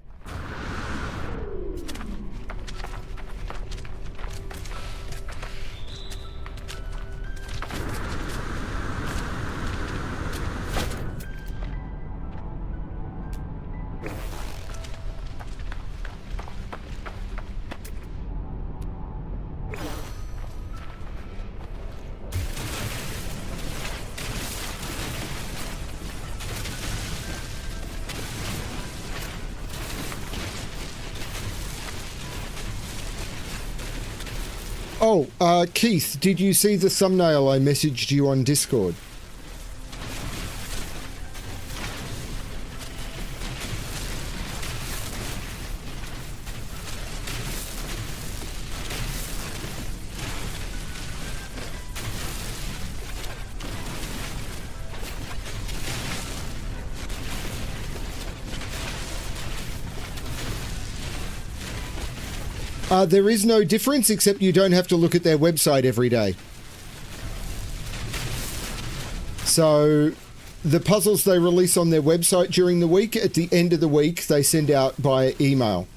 Oh, Keith, did you see the thumbnail I messaged you on Discord? There is no difference, except you don't have to look at their website every day. So the puzzles they release on their website during the week, at the end of the week, they send out by email.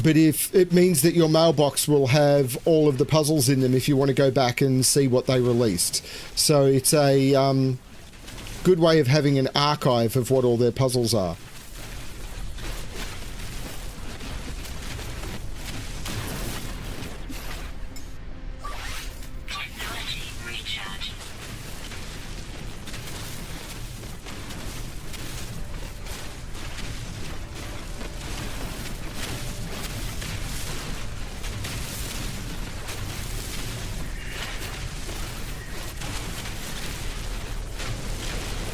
But if it means that your mailbox will have all of the puzzles in them if you want to go back and see what they released. So it's a good way of having an archive of what all their puzzles are.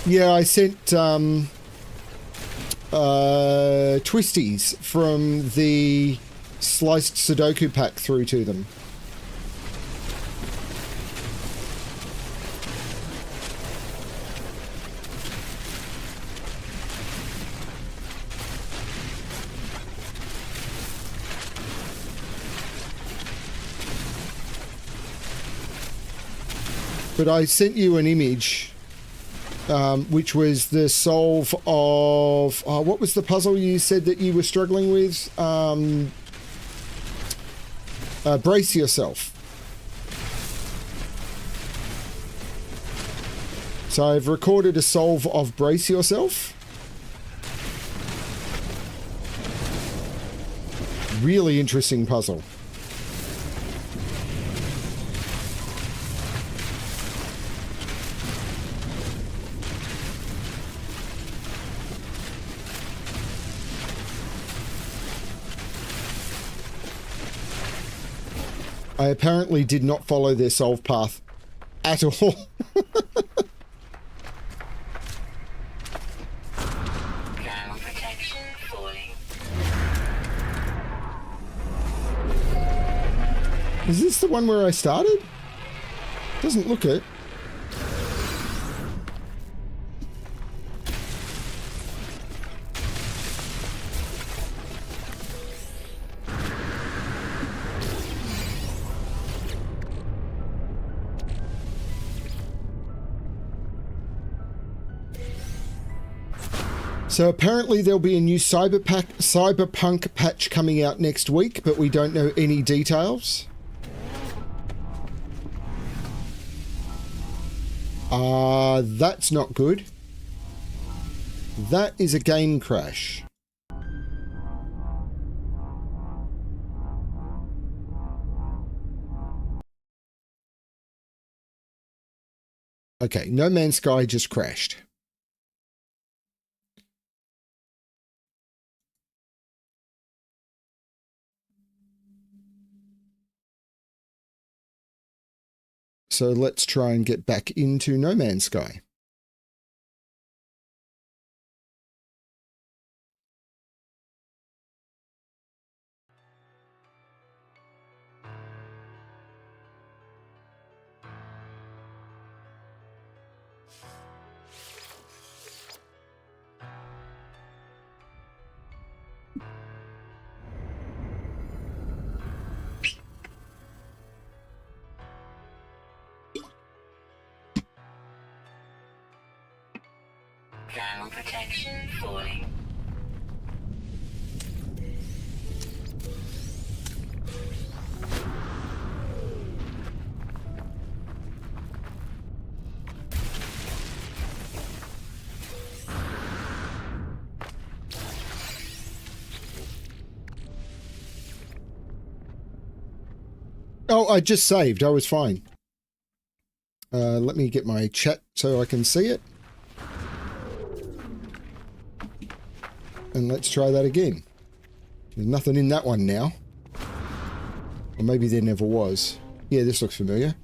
Yeah, I sent twisties from the sliced Sudoku pack through to them. But I sent you an image, which was the solve of... what was the puzzle you said that you were struggling with? Brace Yourself. So I've recorded a solve of Brace Yourself. Really interesting puzzle. I apparently did not follow their solve path at all. Protection falling. Is this the one where I started? Doesn't look it. So apparently there'll be a new Cyberpunk patch coming out next week, but we don't know any details. That's not good. That is a game crash. Okay, No Man's Sky just crashed. So let's try and get back into No Man's Sky. Thermal protection falling. Oh, I just saved. I was fine. Let me get my chat so I can see it. And let's try that again. There's nothing in that one now. Or maybe there never was. Yeah, this looks familiar.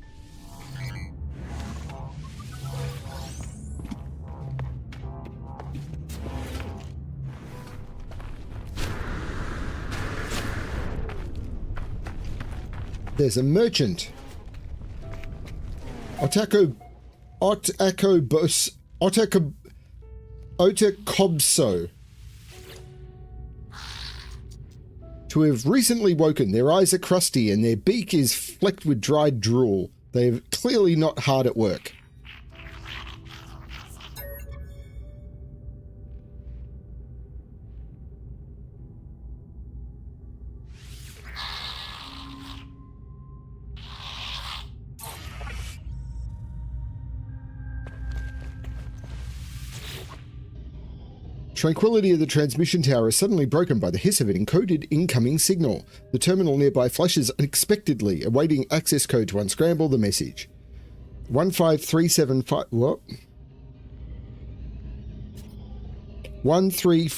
There's a merchant. Otakobso. To have recently woken, their eyes are crusty and their beak is flecked with dried drool. They are clearly not hard at work. Tranquility of the transmission tower is suddenly broken by the hiss of an encoded incoming signal. The terminal nearby flashes unexpectedly, awaiting access code to unscramble the message. 15375... What? 13...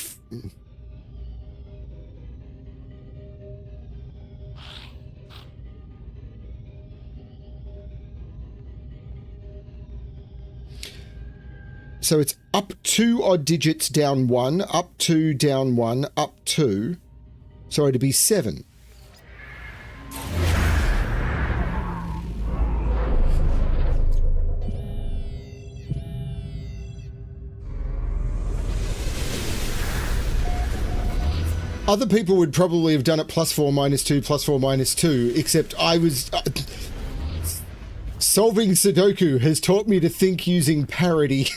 So it's up 2 odd digits, down 1, up 2, down 1, up 2. So it'd be 7. Other people would probably have done it +4, -2, +4, -2, except I was... solving Sudoku has taught me to think using parity.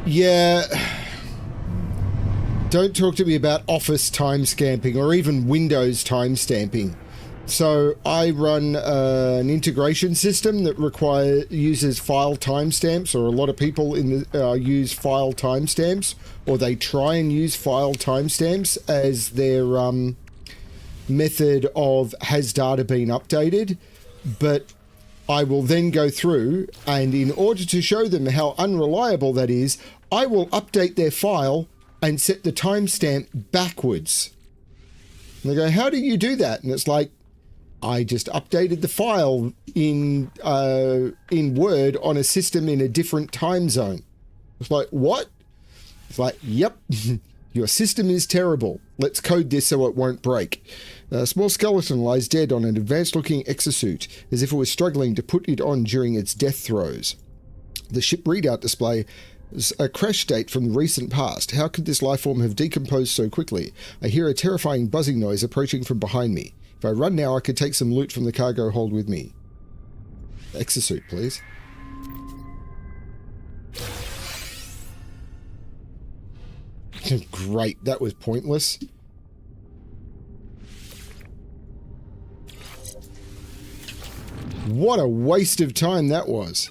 Yeah, don't talk to me about Office time stamping or even Windows time stamping. So I run an integration system that uses file timestamps, or a lot of people in the, use file timestamps, or they try and use file timestamps as their method of has data been updated, but I will then go through, and in order to show them how unreliable that is, I will update their file and set the timestamp backwards. And they go, how do you do that? And it's like, I just updated the file in Word on a system in a different time zone. It's like, what? It's like, yep, your system is terrible. Let's code this so it won't break. A small skeleton lies dead on an advanced-looking exosuit, as if it was struggling to put it on during its death throes. The ship readout display is a crash date from the recent past. How could this lifeform have decomposed so quickly? I hear a terrifying buzzing noise approaching from behind me. If I run now, I could take some loot from the cargo hold with me. Exosuit, please. Great, that was pointless. What a waste of time that was.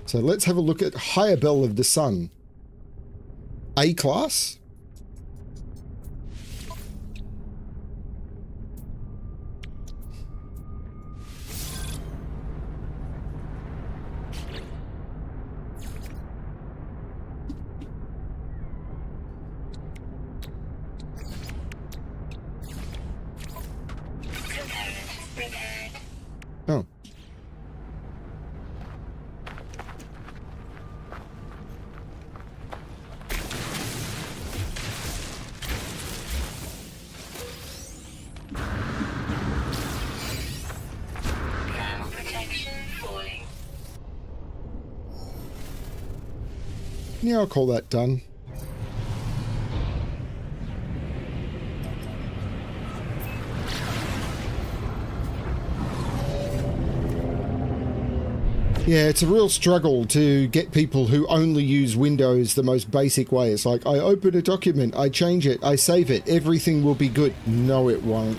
So let's have a look at Higher Bell of the Sun. A class? Oh. Thermal protection falling. Yeah, I'll call that done. Yeah, it's a real struggle to get people who only use Windows the most basic way. It's like, I open a document, I change it, I save it, everything will be good. No, it won't.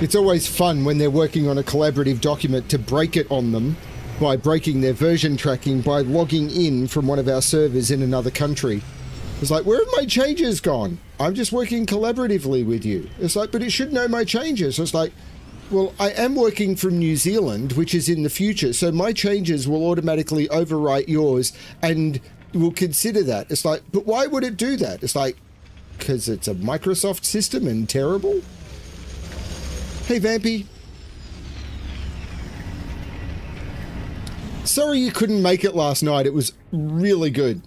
It's always fun when they're working on a collaborative document to break it on them by breaking their version tracking by logging in from one of our servers in another country. It's like, where have my changes gone? I'm just working collaboratively with you. It's like, but it should know my changes. It's like, well, I am working from New Zealand, which is in the future, so my changes will automatically overwrite yours and will consider that. It's like, but why would it do that? It's like, because it's a Microsoft system and terrible? Hey, Vampy. Sorry you couldn't make it last night. It was really good.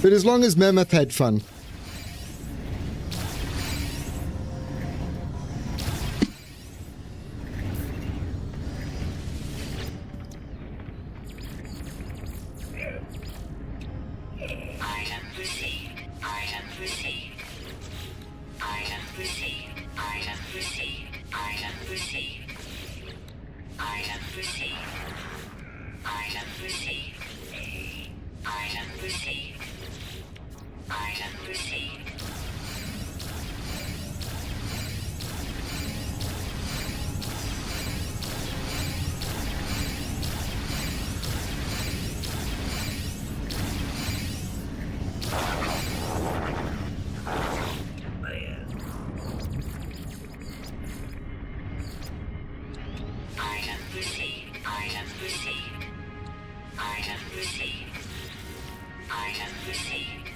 But as long as Mammoth had fun. Item received.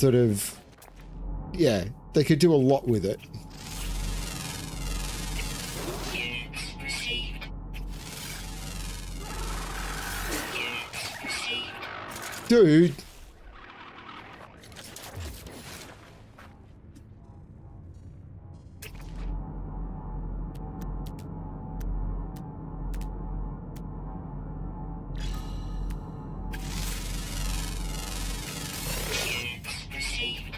sort of, yeah, they could do a lot with it. Units received. Units received. Dude. Units received.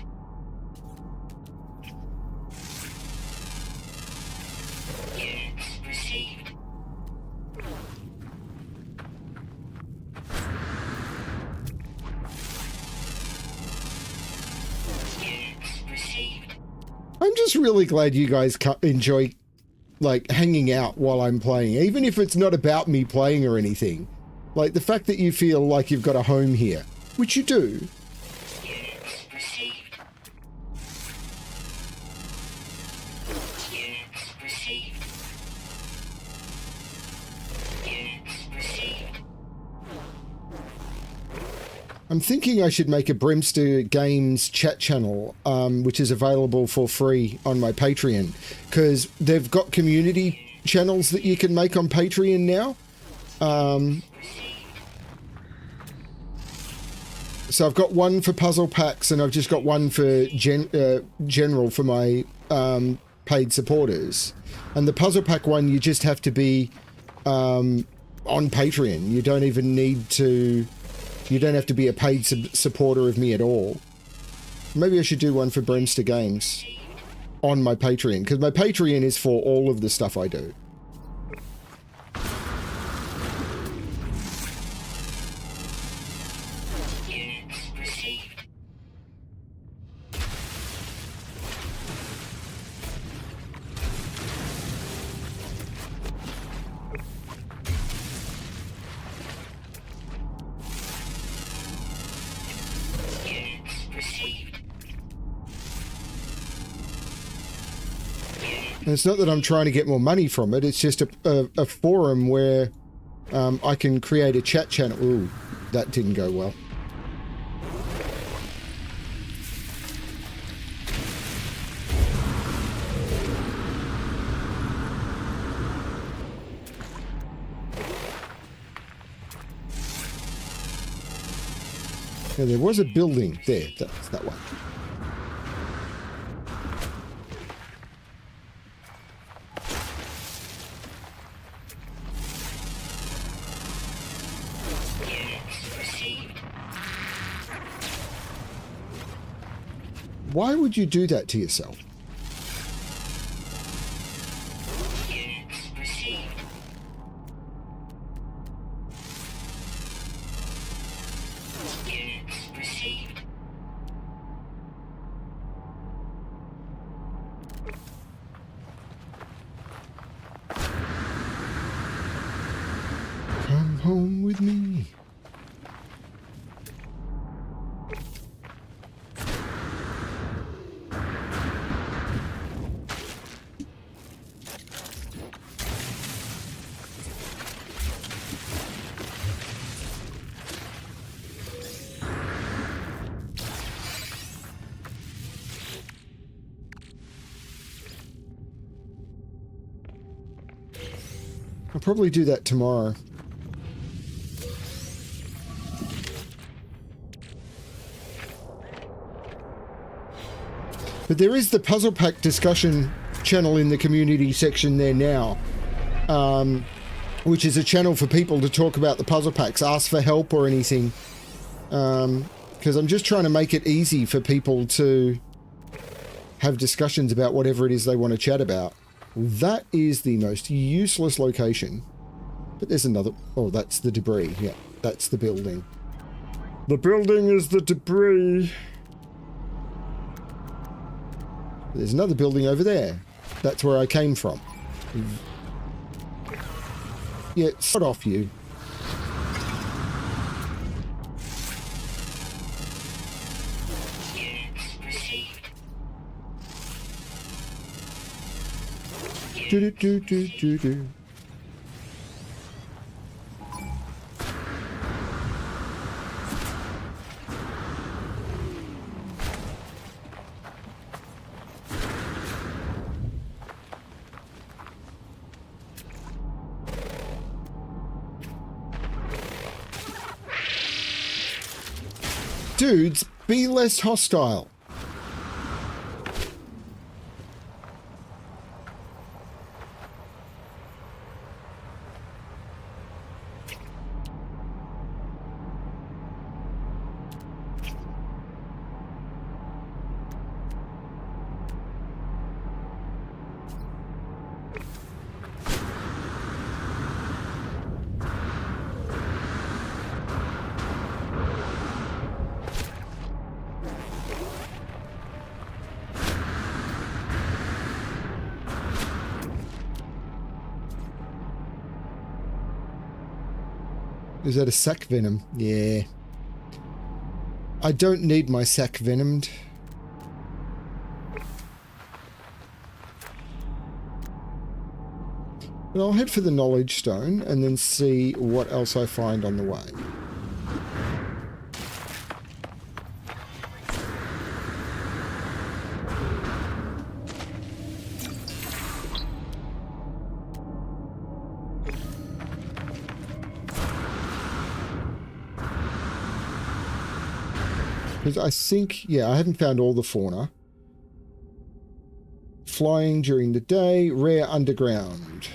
Units received. Units received. I'm just really glad you guys enjoy, like, hanging out while I'm playing, even if it's not about me playing or anything. Like, the fact that you feel like you've got a home here, which you do. Units received. Units received. Units received. I'm thinking I should make a Brimster Games chat channel, which is available for free on my Patreon, because they've got community channels that you can make on Patreon now. So I've got one for puzzle packs, and I've just got one for general for my paid supporters. And the puzzle pack one, you just have to be on Patreon. You don't even need to. You don't have to be a paid supporter of me at all. Maybe I should do one for Brimster Games on my Patreon, because my Patreon is for all of the stuff I do. Units received. Units received. And it's not that I'm trying to get more money from it, it's just a forum where I can create a chat channel. Ooh, that didn't go well. Yeah, there was a building there. That's that one. Units received. Why would you do that to yourself? Units received. Units received. Come home with me. I'll probably do that tomorrow. But there is the puzzle pack discussion channel in the community section there now, which is a channel for people to talk about the puzzle packs, ask for help or anything. Because I'm just trying to make it easy for people to have discussions about whatever it is they want to chat about. That is the most useless location. But there's another... Oh, that's the debris. Yeah, that's the building. The building is the debris. There's another building over there. That's where I came from. Yeah, sod off you. Units received. Do do do do do do. Dudes, be less hostile. Is that a sac venom? Yeah. I don't need my sac venomed. But I'll head for the knowledge stone and then see what else I find on the way. Because I think, yeah, I haven't found all the fauna. Flying during the day, rare underground.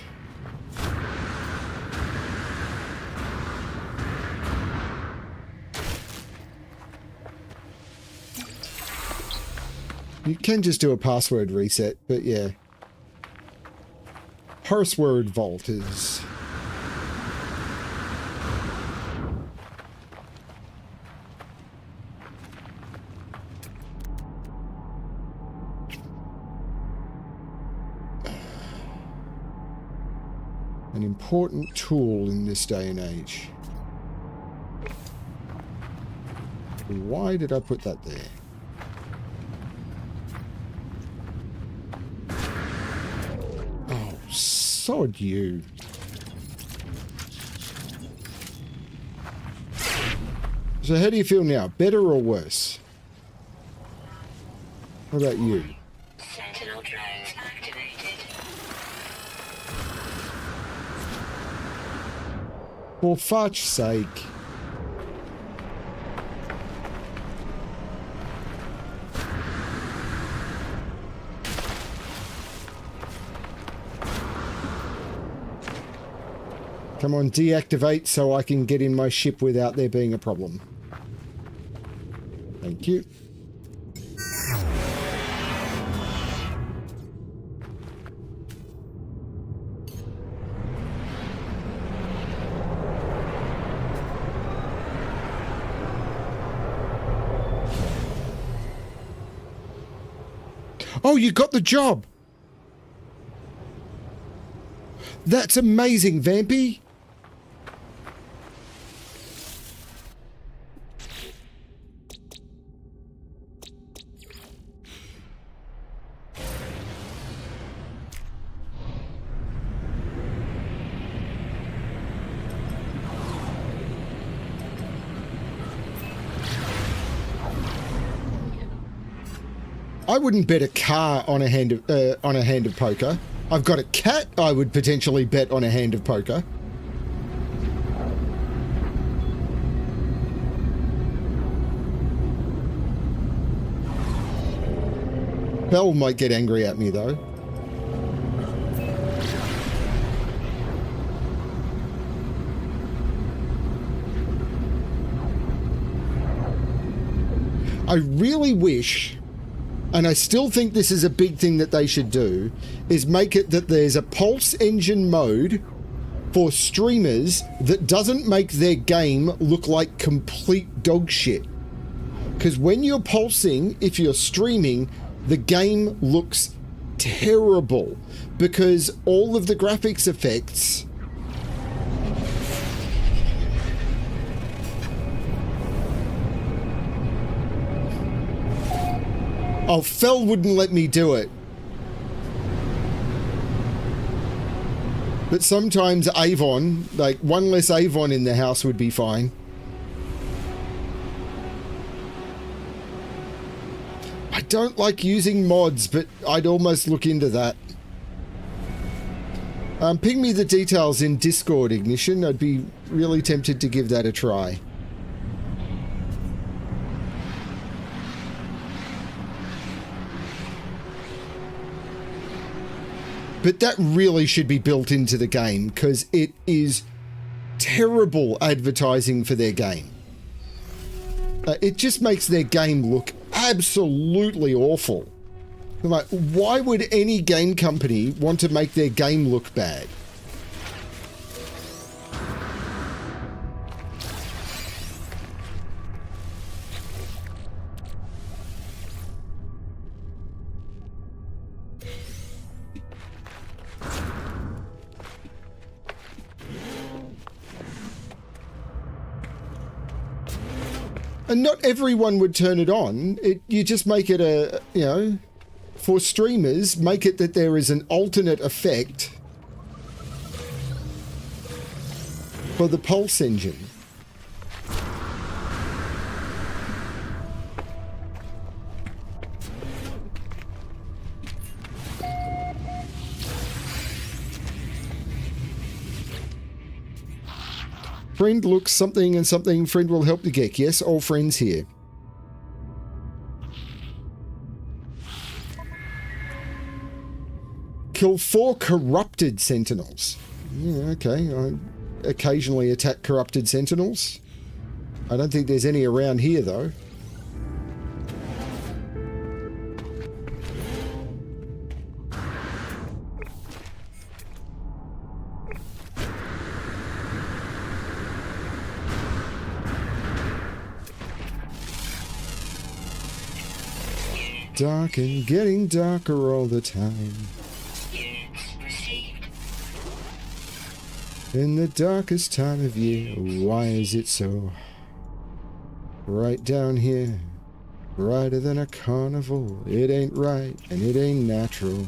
You can just do a password reset, but yeah. Password vault is... an important tool in this day and age. Why did I put that there? Oh, sod you. So how do you feel now? Better or worse? What about you? Sentinel drones activated. For fuck's sake. Come on, deactivate so I can get in my ship without there being a problem. Thank you. Oh, you got the job! That's amazing, Vampy! I wouldn't bet a car on a hand of poker. I've got a cat I would potentially bet on a hand of poker. Belle might get angry at me though. I really wish, and I still think this is a big thing that they should do, is make it that there's a pulse engine mode for streamers that doesn't make their game look like complete dog shit. Because when you're pulsing, if you're streaming, the game looks terrible because all of the graphics effects Oh, Fel wouldn't let me do it. But sometimes Avon, like one less Avon in the house would be fine. I don't like using mods, but I'd almost look into that. Ping me the details in Discord, Ignition. I'd be really tempted to give that a try. But that really should be built into the game because it is terrible advertising for their game. It just makes their game look absolutely awful. Like, why would any game company want to make their game look bad? And not everyone would turn it on. You just make it a, you know, for streamers, make it that there is an alternate effect for the Pulse engine. Friend looks something and something. Friend will help the geek. Yes, all friends here. Kill 4 corrupted sentinels. Yeah, okay. I occasionally attack corrupted sentinels. I don't think there's any around here, though. Dark and getting darker all the time. In the darkest time of year, why is it so? Right down here, brighter than a carnival. It ain't right and it ain't natural.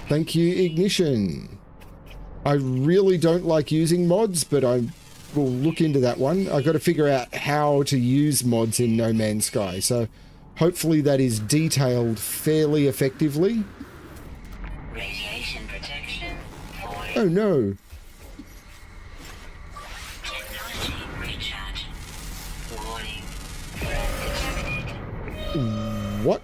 Thank you, Ignition. I really don't like using mods, but I will look into that one. I've got to figure out how to use mods in No Man's Sky, so hopefully that is detailed fairly effectively. Radiation protection. Oh no. Technology recharge. Warning. Threat detected. What?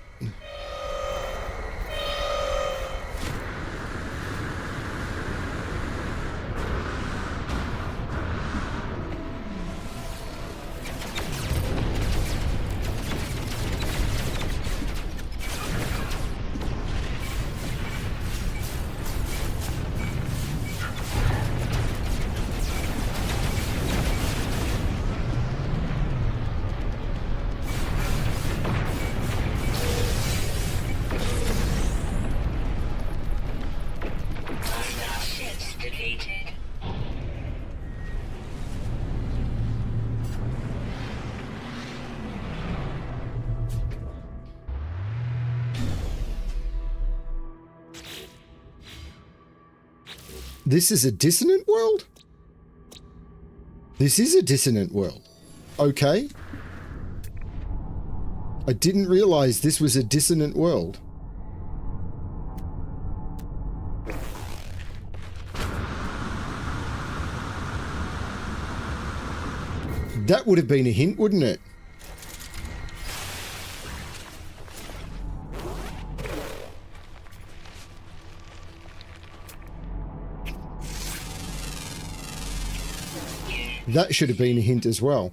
Hostile ships defeated. This is a dissonant world? This is a dissonant world. Okay. I didn't realize this was a dissonant world. That would have been a hint, wouldn't it? That should have been a hint as well.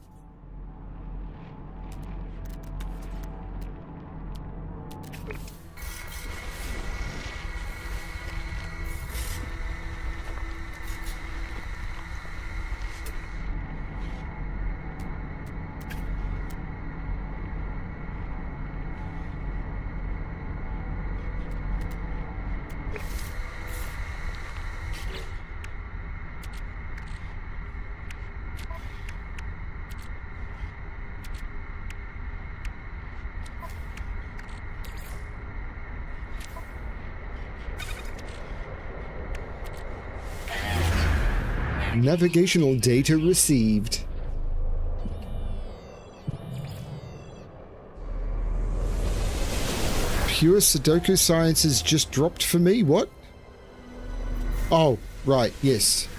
Navigational data received. Pure Sudoku Sciences just dropped for me. What? Oh, right. Yes.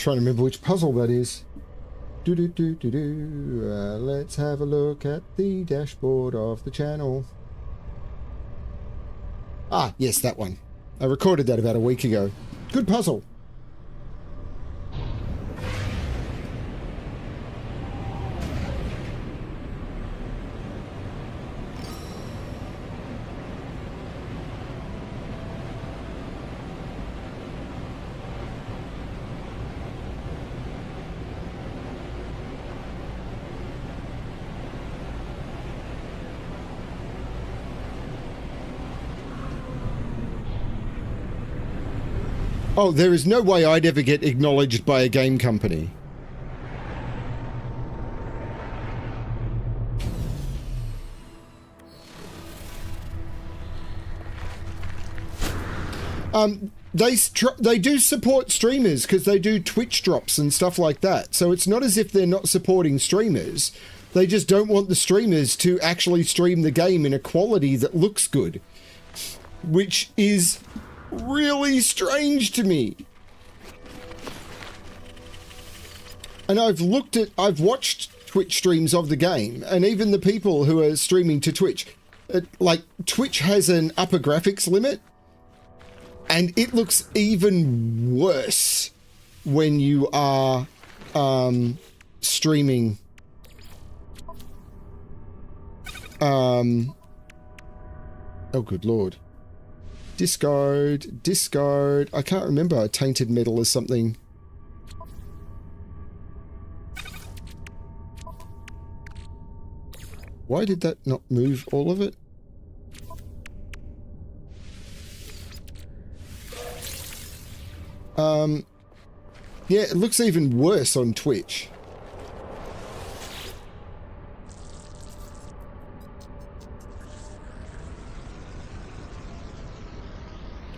Trying to remember which puzzle that is. Let's have a look at the dashboard of the channel. Ah, yes, that one. I recorded that about a week ago. Good puzzle. Oh, there is no way I'd ever get acknowledged by a game company. They do support streamers because they do Twitch drops and stuff like that. So it's not as if they're not supporting streamers. They just don't want the streamers to actually stream the game in a quality that looks good, which is really strange to me. And I've watched Twitch streams of the game, and even the people who are streaming to Twitch, like Twitch has an upper graphics limit, and it looks even worse when you are streaming. Oh, good lord. Discard. I can't remember. Tainted metal or something. Why did that not move all of it? Yeah, it looks even worse on Twitch.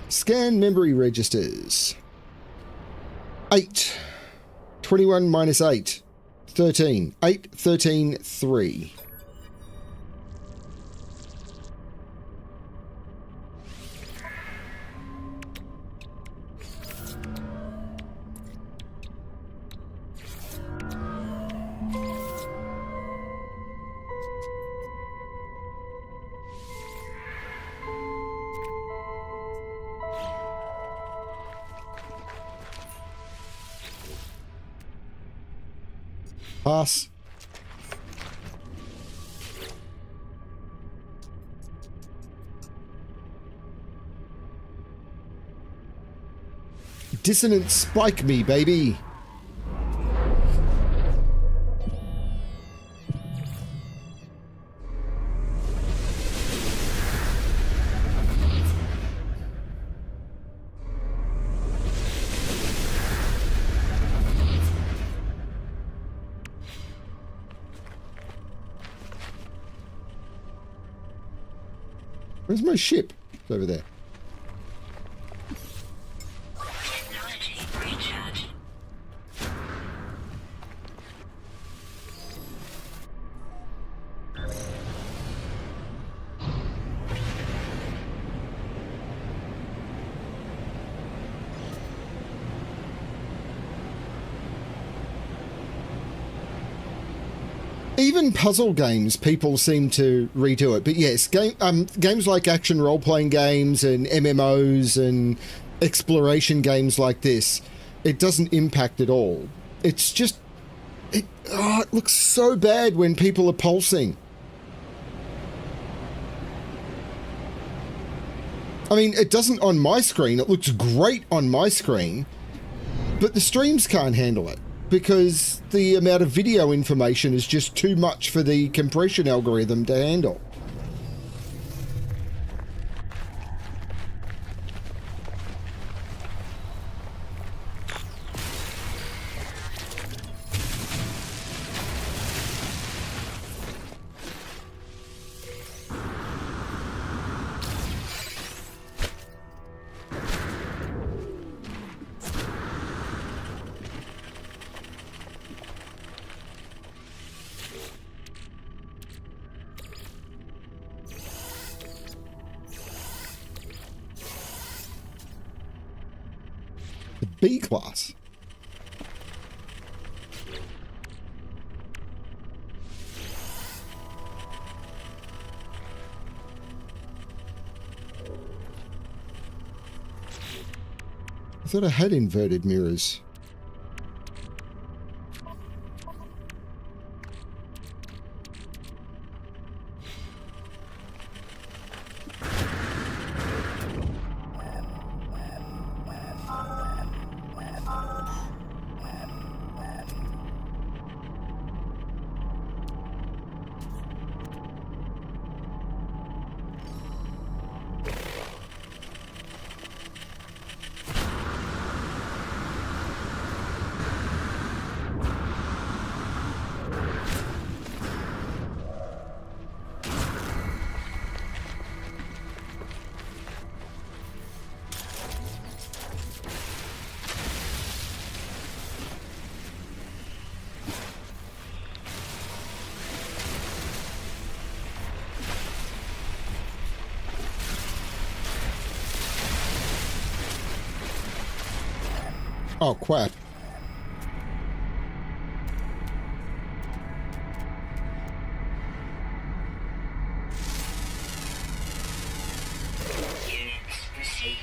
Scan memory registers. 8. 21 minus 8. 13. 8, 13, 3. Pass. Dissonant spike me, baby. Where's my ship? It's over there. Technology recharge. Even puzzle games, people seem to redo it. But yes, games like action role-playing games and MMOs and exploration games like this, it doesn't impact at all. It's just... it looks so bad when people are pulsing. I mean, it doesn't on my screen. It looks great on my screen, but the streams can't handle it, because the amount of video information is just too much for the compression algorithm to handle. B class. I thought I had inverted mirrors. Oh, crap. Units received.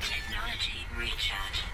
Technology recharge.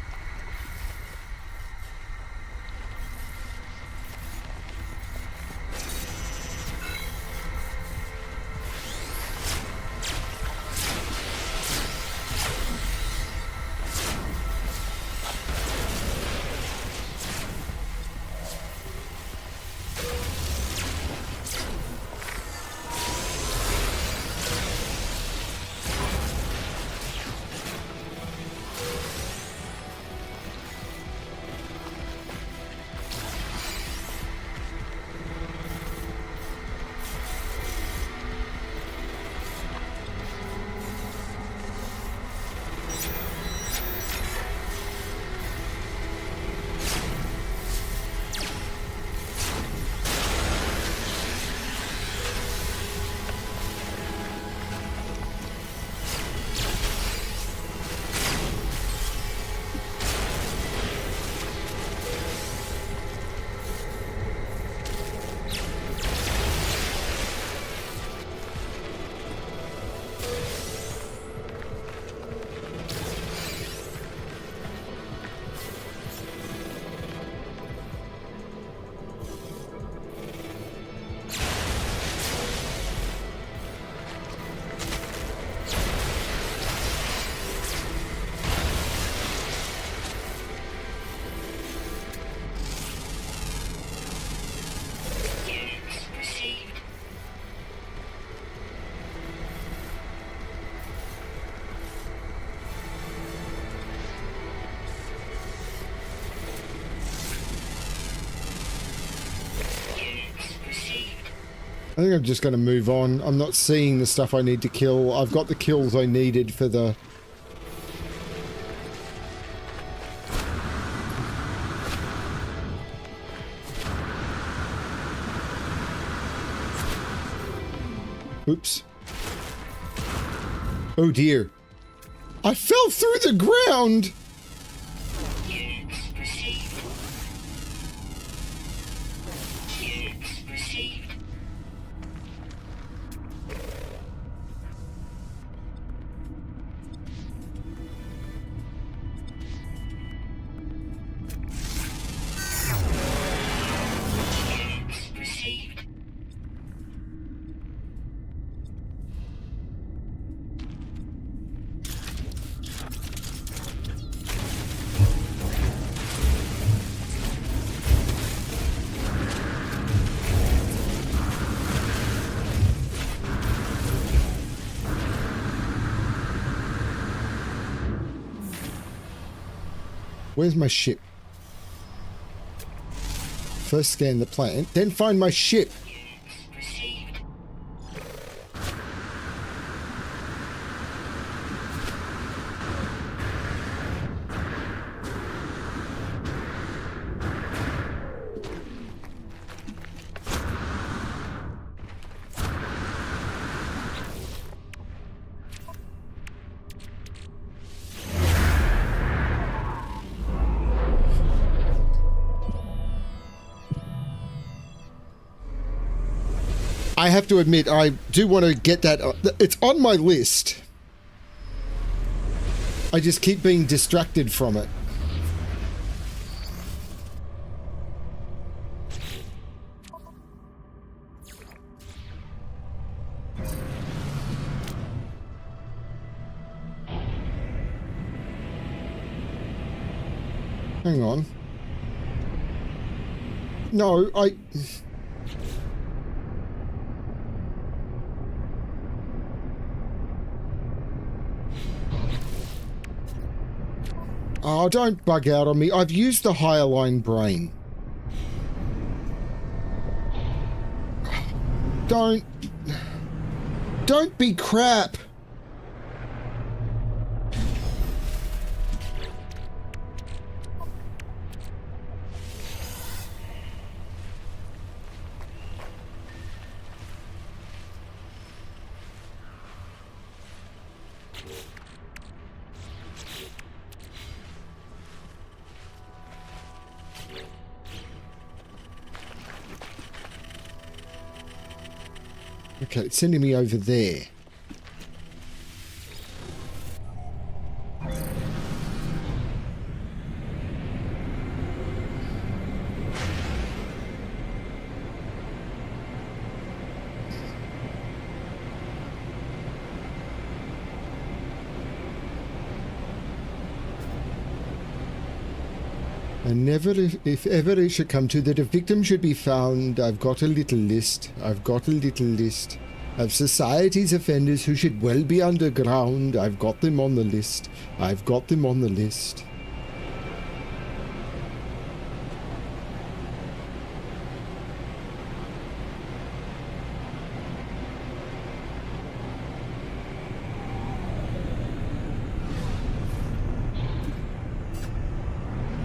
Units received. Units received. I think I'm just going to move on. I'm not seeing the stuff I need to kill. I've got the kills I needed for the... Oops. Oh dear. I fell through the ground! Units received. Units received. Units received. Where's my ship? First scan the planet, then find my ship. Received. I have to admit, I do want to get that. It's on my list. I just keep being distracted from it. Hang on. No, Oh, don't bug out on me. I've used the higher line brain. Don't be crap. Okay, it's sending me over there. And never, if ever it should come to that a victim should be found, I've got a little list. I've got a little list of society's offenders who should well be underground. I've got them on the list. I've got them on the list.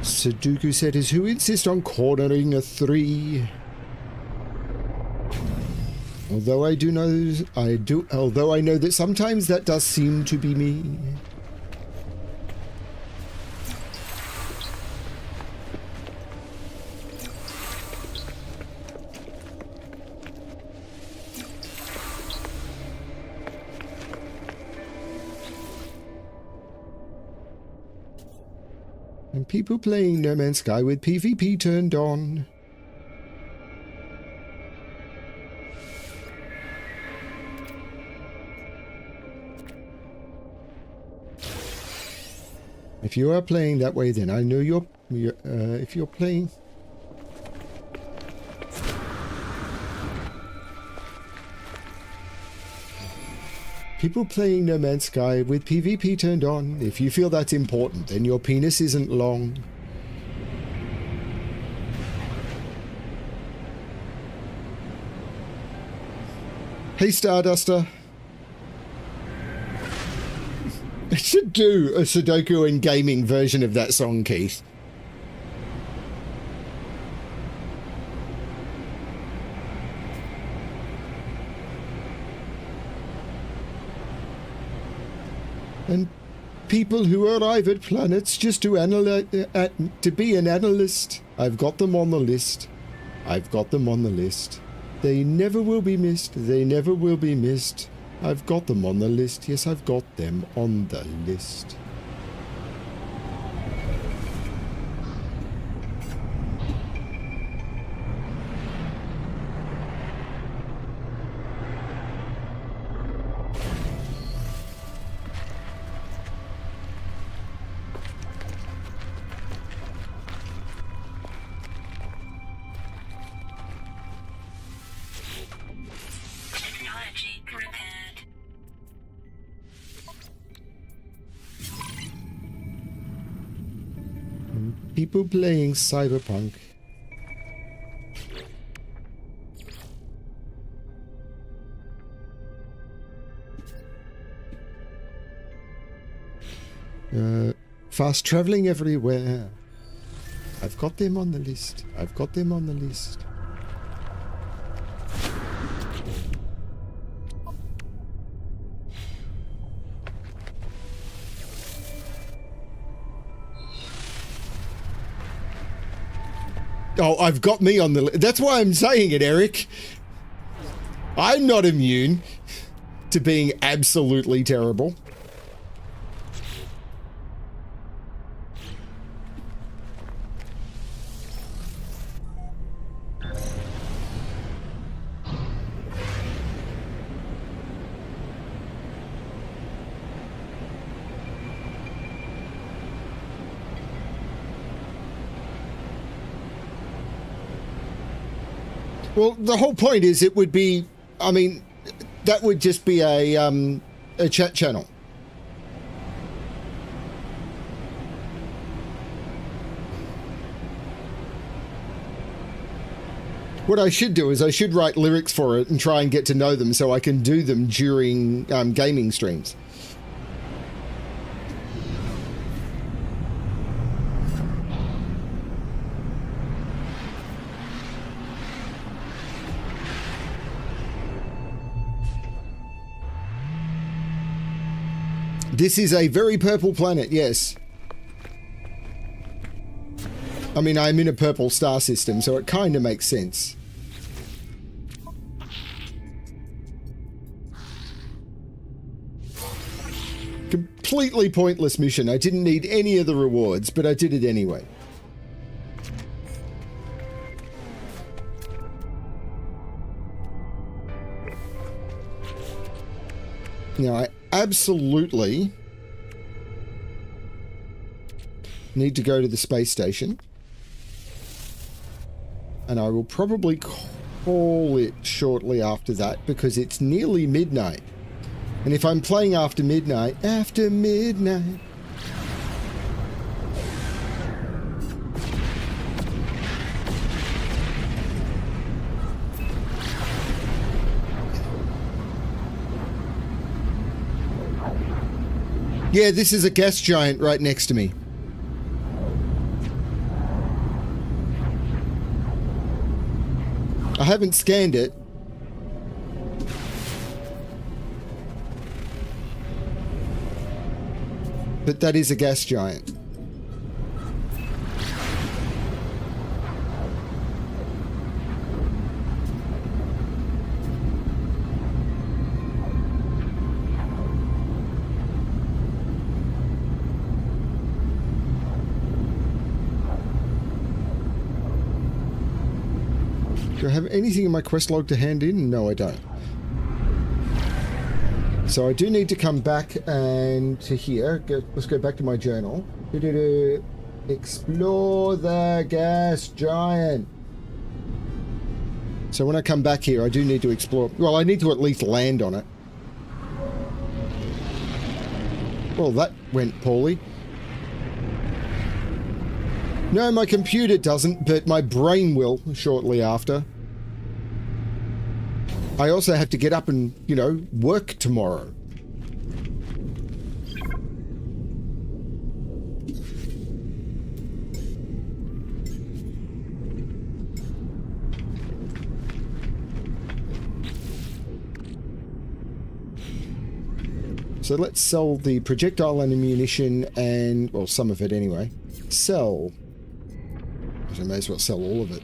Sudoku setters who insist on cornering a 3. Although I know that sometimes that does seem to be me. And people playing No Man's Sky with PvP turned on. If you are playing that way, then I know if you're playing. People playing No Man's Sky with PvP turned on. If you feel that's important, then your penis isn't long. Hey, Starduster. I should do a Sudoku and gaming version of that song, Keith. And people who arrive at planets just to to be an analyst. I've got them on the list. I've got them on the list. They never will be missed. They never will be missed. I've got them on the list. Yes, I've got them on the list. Technology repaired. People playing Cyberpunk. Fast traveling everywhere. I've got them on the list. I've got them on the list. Oh, I've got me on the list. That's why I'm saying it, Eric. I'm not immune to being absolutely terrible. Well, the whole point is it would be, I mean, that would just be a chat channel. What I should do is I should write lyrics for it and try and get to know them so I can do them during gaming streams. This is a very purple planet, yes. I mean, I'm in a purple star system, so it kind of makes sense. Completely pointless mission. I didn't need any of the rewards, but I did it anyway. Now, I absolutely need to go to the space station. And I will probably call it shortly after that because it's nearly midnight. And if I'm playing after midnight... Yeah, this is a gas giant right next to me. I haven't scanned it. But that is a gas giant. Do I have anything in my quest log to hand in? No, I don't. So I do need to come back and to here. Let's go back to my journal. Explore the gas giant. So when I come back here, I do need to explore. Well, I need to at least land on it. Well, that went poorly. No, my computer doesn't, but my brain will shortly after. I also have to get up and, you know, work tomorrow. So let's sell the projectile and ammunition and, well, some of it anyway. Sell. I may as well sell all of it.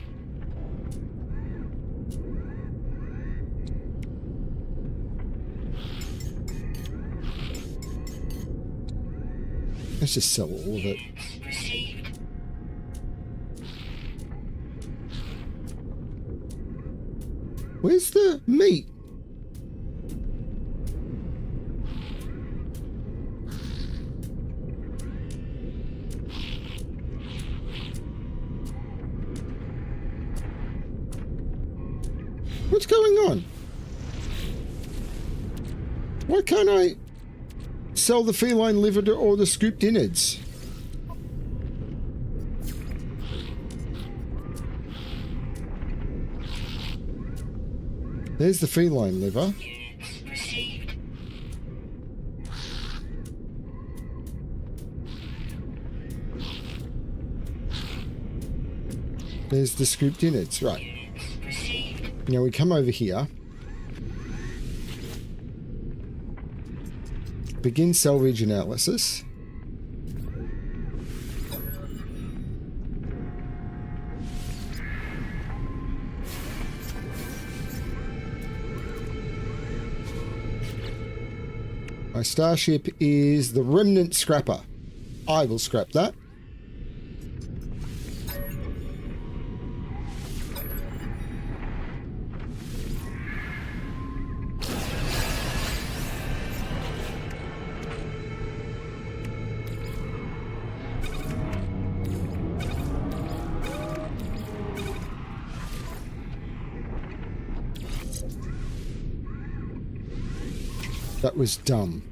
Let's just sell all of it. Received. Where's the meat? What's going on? Why can't I sell the feline liver or the scooped innards? There's the feline liver. Received. There's the scooped innards. Right. Received. Now we come over here. Begin salvage analysis. My starship is the Remnant Scrapper. I will scrap that. That was dumb.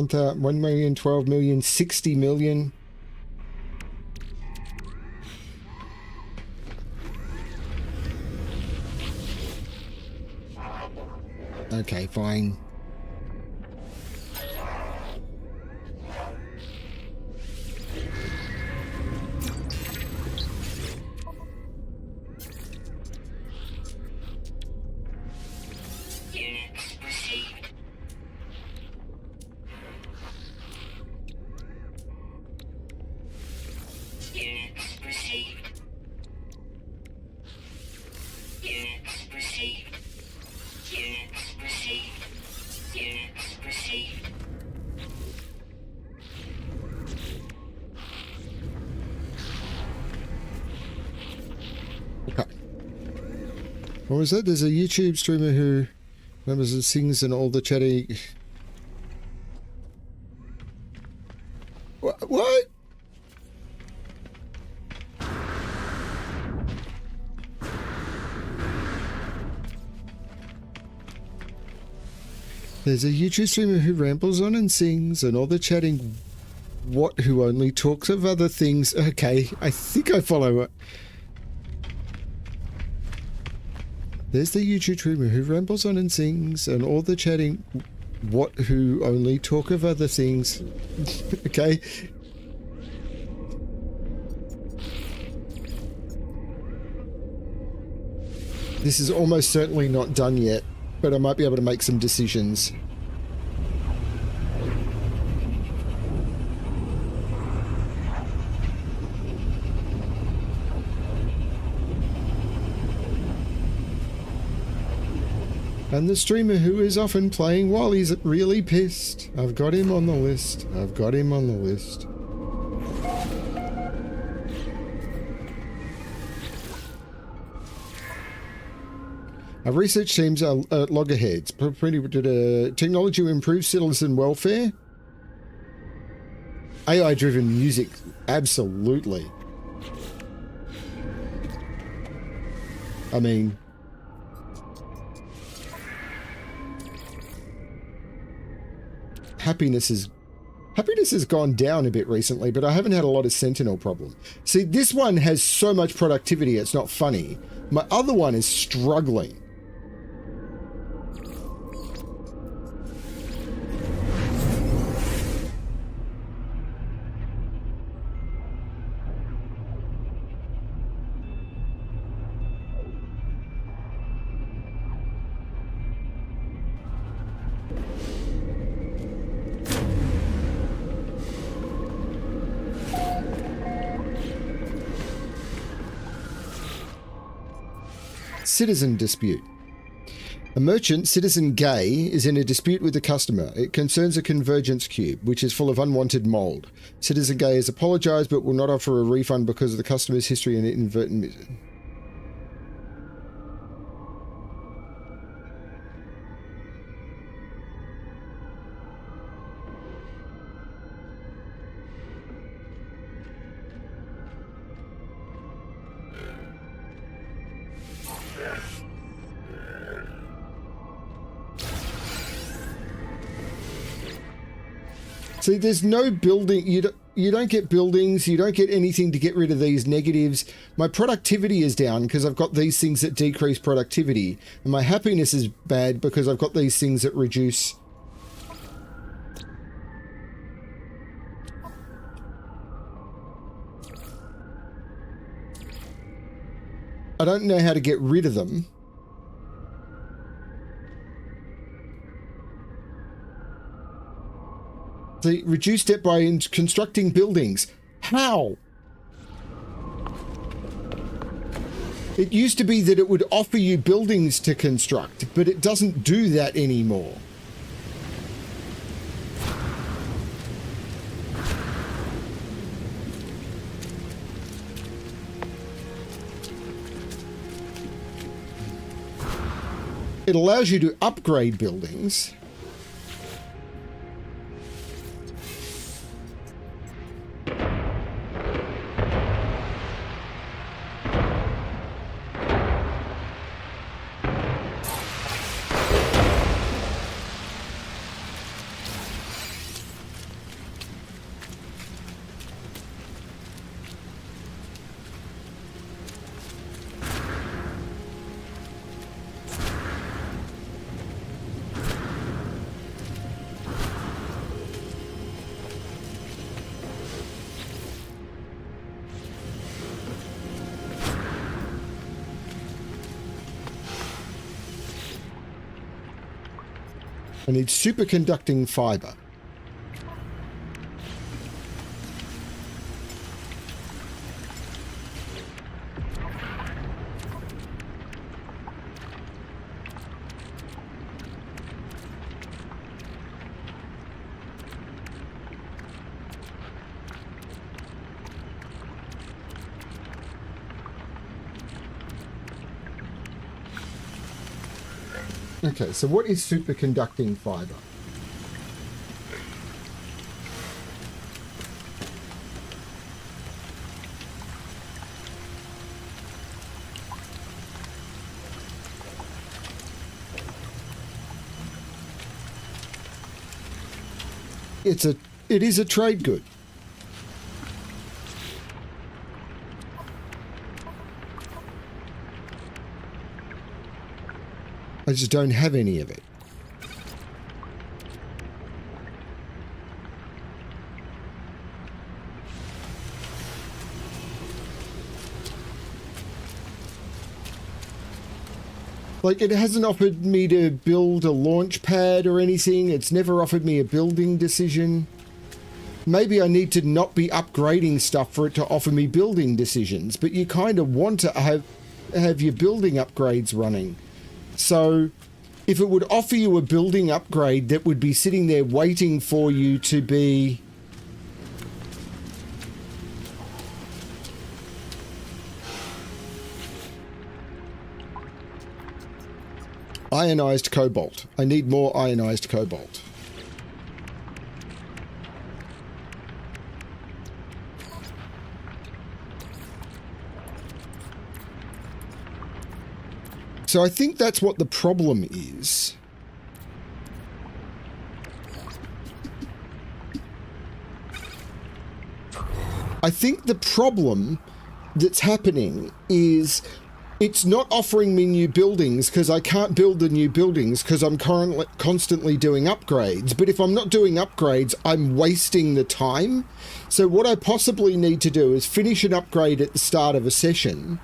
1 million, 12 million, 60 million. Okay, fine. Units received. Units received. Units received. Units received. Units received. Okay. What was that? There's a YouTube streamer who remembers and sings and all the chatting. What? There's a YouTube streamer who rambles on and sings and all the chatting. What? Who only talks of other things? Okay, I think I follow it. There's the YouTube streamer who rambles on and sings and all the chatting. What? Who only talk of other things? Okay. This is almost certainly not done yet, but I might be able to make some decisions. And the streamer who is often playing while he's really pissed. I've got him on the list. I've got him on the list. Our research teams are loggerheads. Technology will improve citizen welfare. AI-driven music, absolutely. I mean, happiness has gone down a bit recently, but I haven't had a lot of Sentinel problem. See, this one has so much productivity, it's not funny. My other one is struggling. Citizen dispute. A merchant, Citizen Gay, is in a dispute with a customer. It concerns a convergence cube, which is full of unwanted mold. Citizen Gay has apologized but will not offer a refund because of the customer's history and inadvertent. See, there's no building. You don't get buildings. You don't get anything to get rid of these negatives. My productivity is down because I've got these things that decrease productivity. And my happiness is bad because I've got these things that reduce. I don't know how to get rid of them. See, reduced it by constructing buildings. How? It used to be that it would offer you buildings to construct, but it doesn't do that anymore. It allows you to upgrade buildings. I need superconducting fiber. Okay, so what is superconducting fiber? It is a trade good. I just don't have any of it. Like, it hasn't offered me to build a launch pad or anything. It's never offered me a building decision. Maybe I need to not be upgrading stuff for it to offer me building decisions, but you kind of want to have your building upgrades running. So if it would offer you a building upgrade that would be sitting there waiting for you to be ionized cobalt. I need more ionized cobalt. So I think that's what the problem is. I think the problem that's happening is it's not offering me new buildings because I can't build the new buildings because I'm constantly doing upgrades. But if I'm not doing upgrades, I'm wasting the time. So what I possibly need to do is finish an upgrade at the start of a session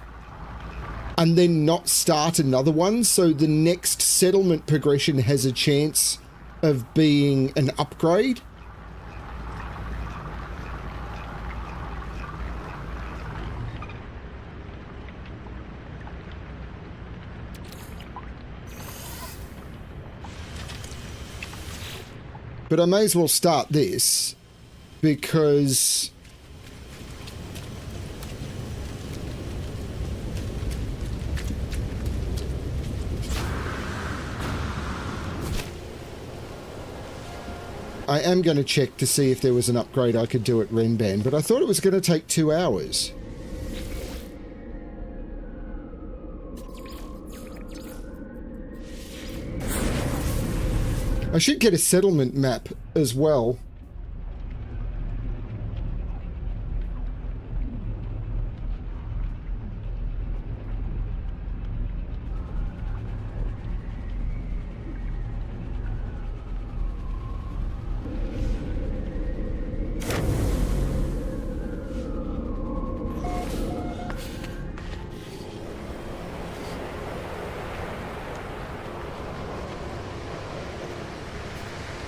and then not start another one, so the next settlement progression has a chance of being an upgrade. But I may as well start this because I am going to check to see if there was an upgrade I could do at Renban, but I thought it was going to take 2 hours. I should get a settlement map as well.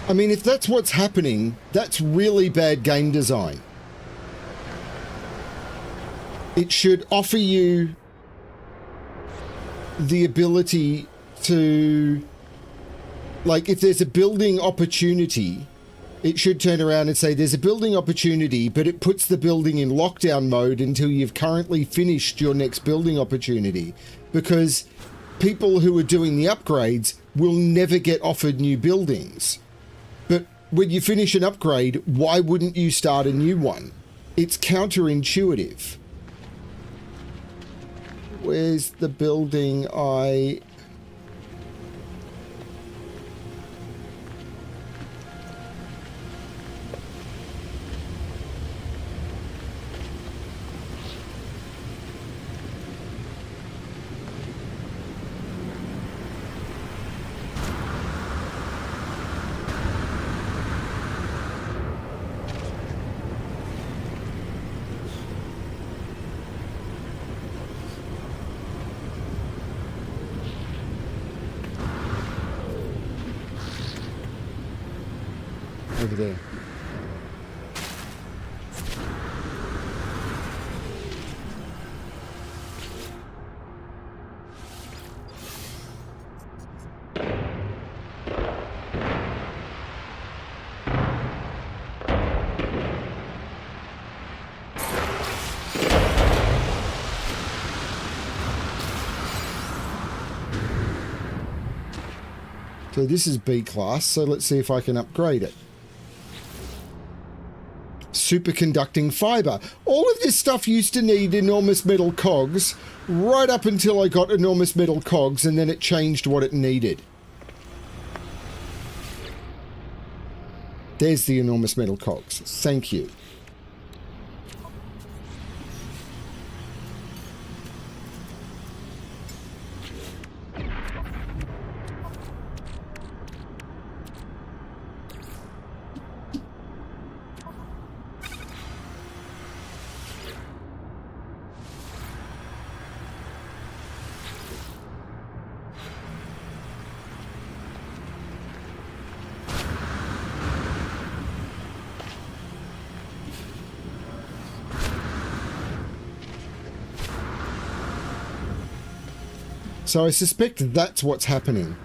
I mean, if that's what's happening, that's really bad game design. It should offer you the ability to, like, if there's a building opportunity, it should turn around and say there's a building opportunity, but it puts the building in lockdown mode until you've currently finished your next building opportunity. Because people who are doing the upgrades will never get offered new buildings. But when you finish an upgrade, why wouldn't you start a new one? It's counterintuitive. Where's the building I... over there. So this is B class, so let's see if I can upgrade it. Superconducting fiber. All of this stuff used to need enormous metal cogs, right up until I got enormous metal cogs, and then it changed what it needed. There's the enormous metal cogs. Thank you. So I suspect that's what's happening.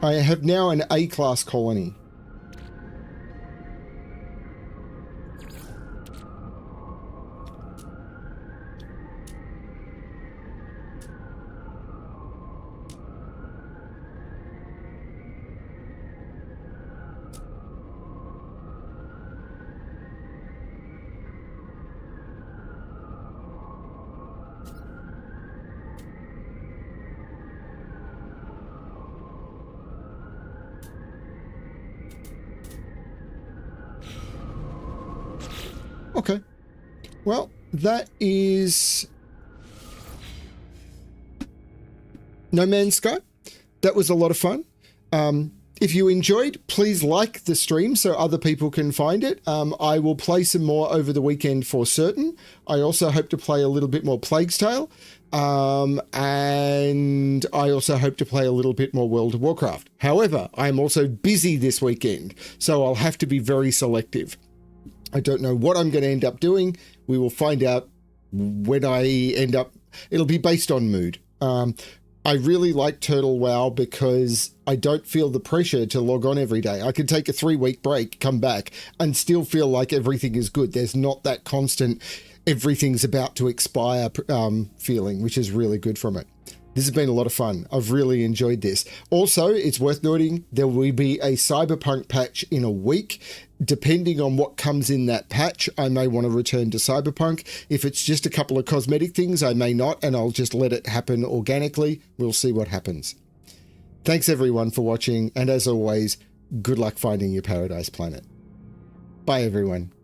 I have now an A-class colony. Okay. Well, that is No Man's Sky. That was a lot of fun. If you enjoyed, please like the stream so other people can find it. I will play some more over the weekend for certain. I also hope to play a little bit more Plague's Tale. And I also hope to play a little bit more World of Warcraft. However, I'm also busy this weekend, so I'll have to be very selective. I don't know what I'm going to end up doing. We will find out when I end up. It'll be based on mood. I really like Turtle WoW because I don't feel the pressure to log on every day. I can take a 3-week break, come back, and still feel like everything is good. There's not that constant everything's about to expire feeling, which is really good from it. This has been a lot of fun. I've really enjoyed this. Also, it's worth noting there will be a Cyberpunk patch in a week. Depending on what comes in that patch, I may want to return to Cyberpunk. If it's just a couple of cosmetic things, I may not, and I'll just let it happen organically. We'll see what happens. Thanks everyone for watching, and as always, good luck finding your paradise planet. Bye everyone.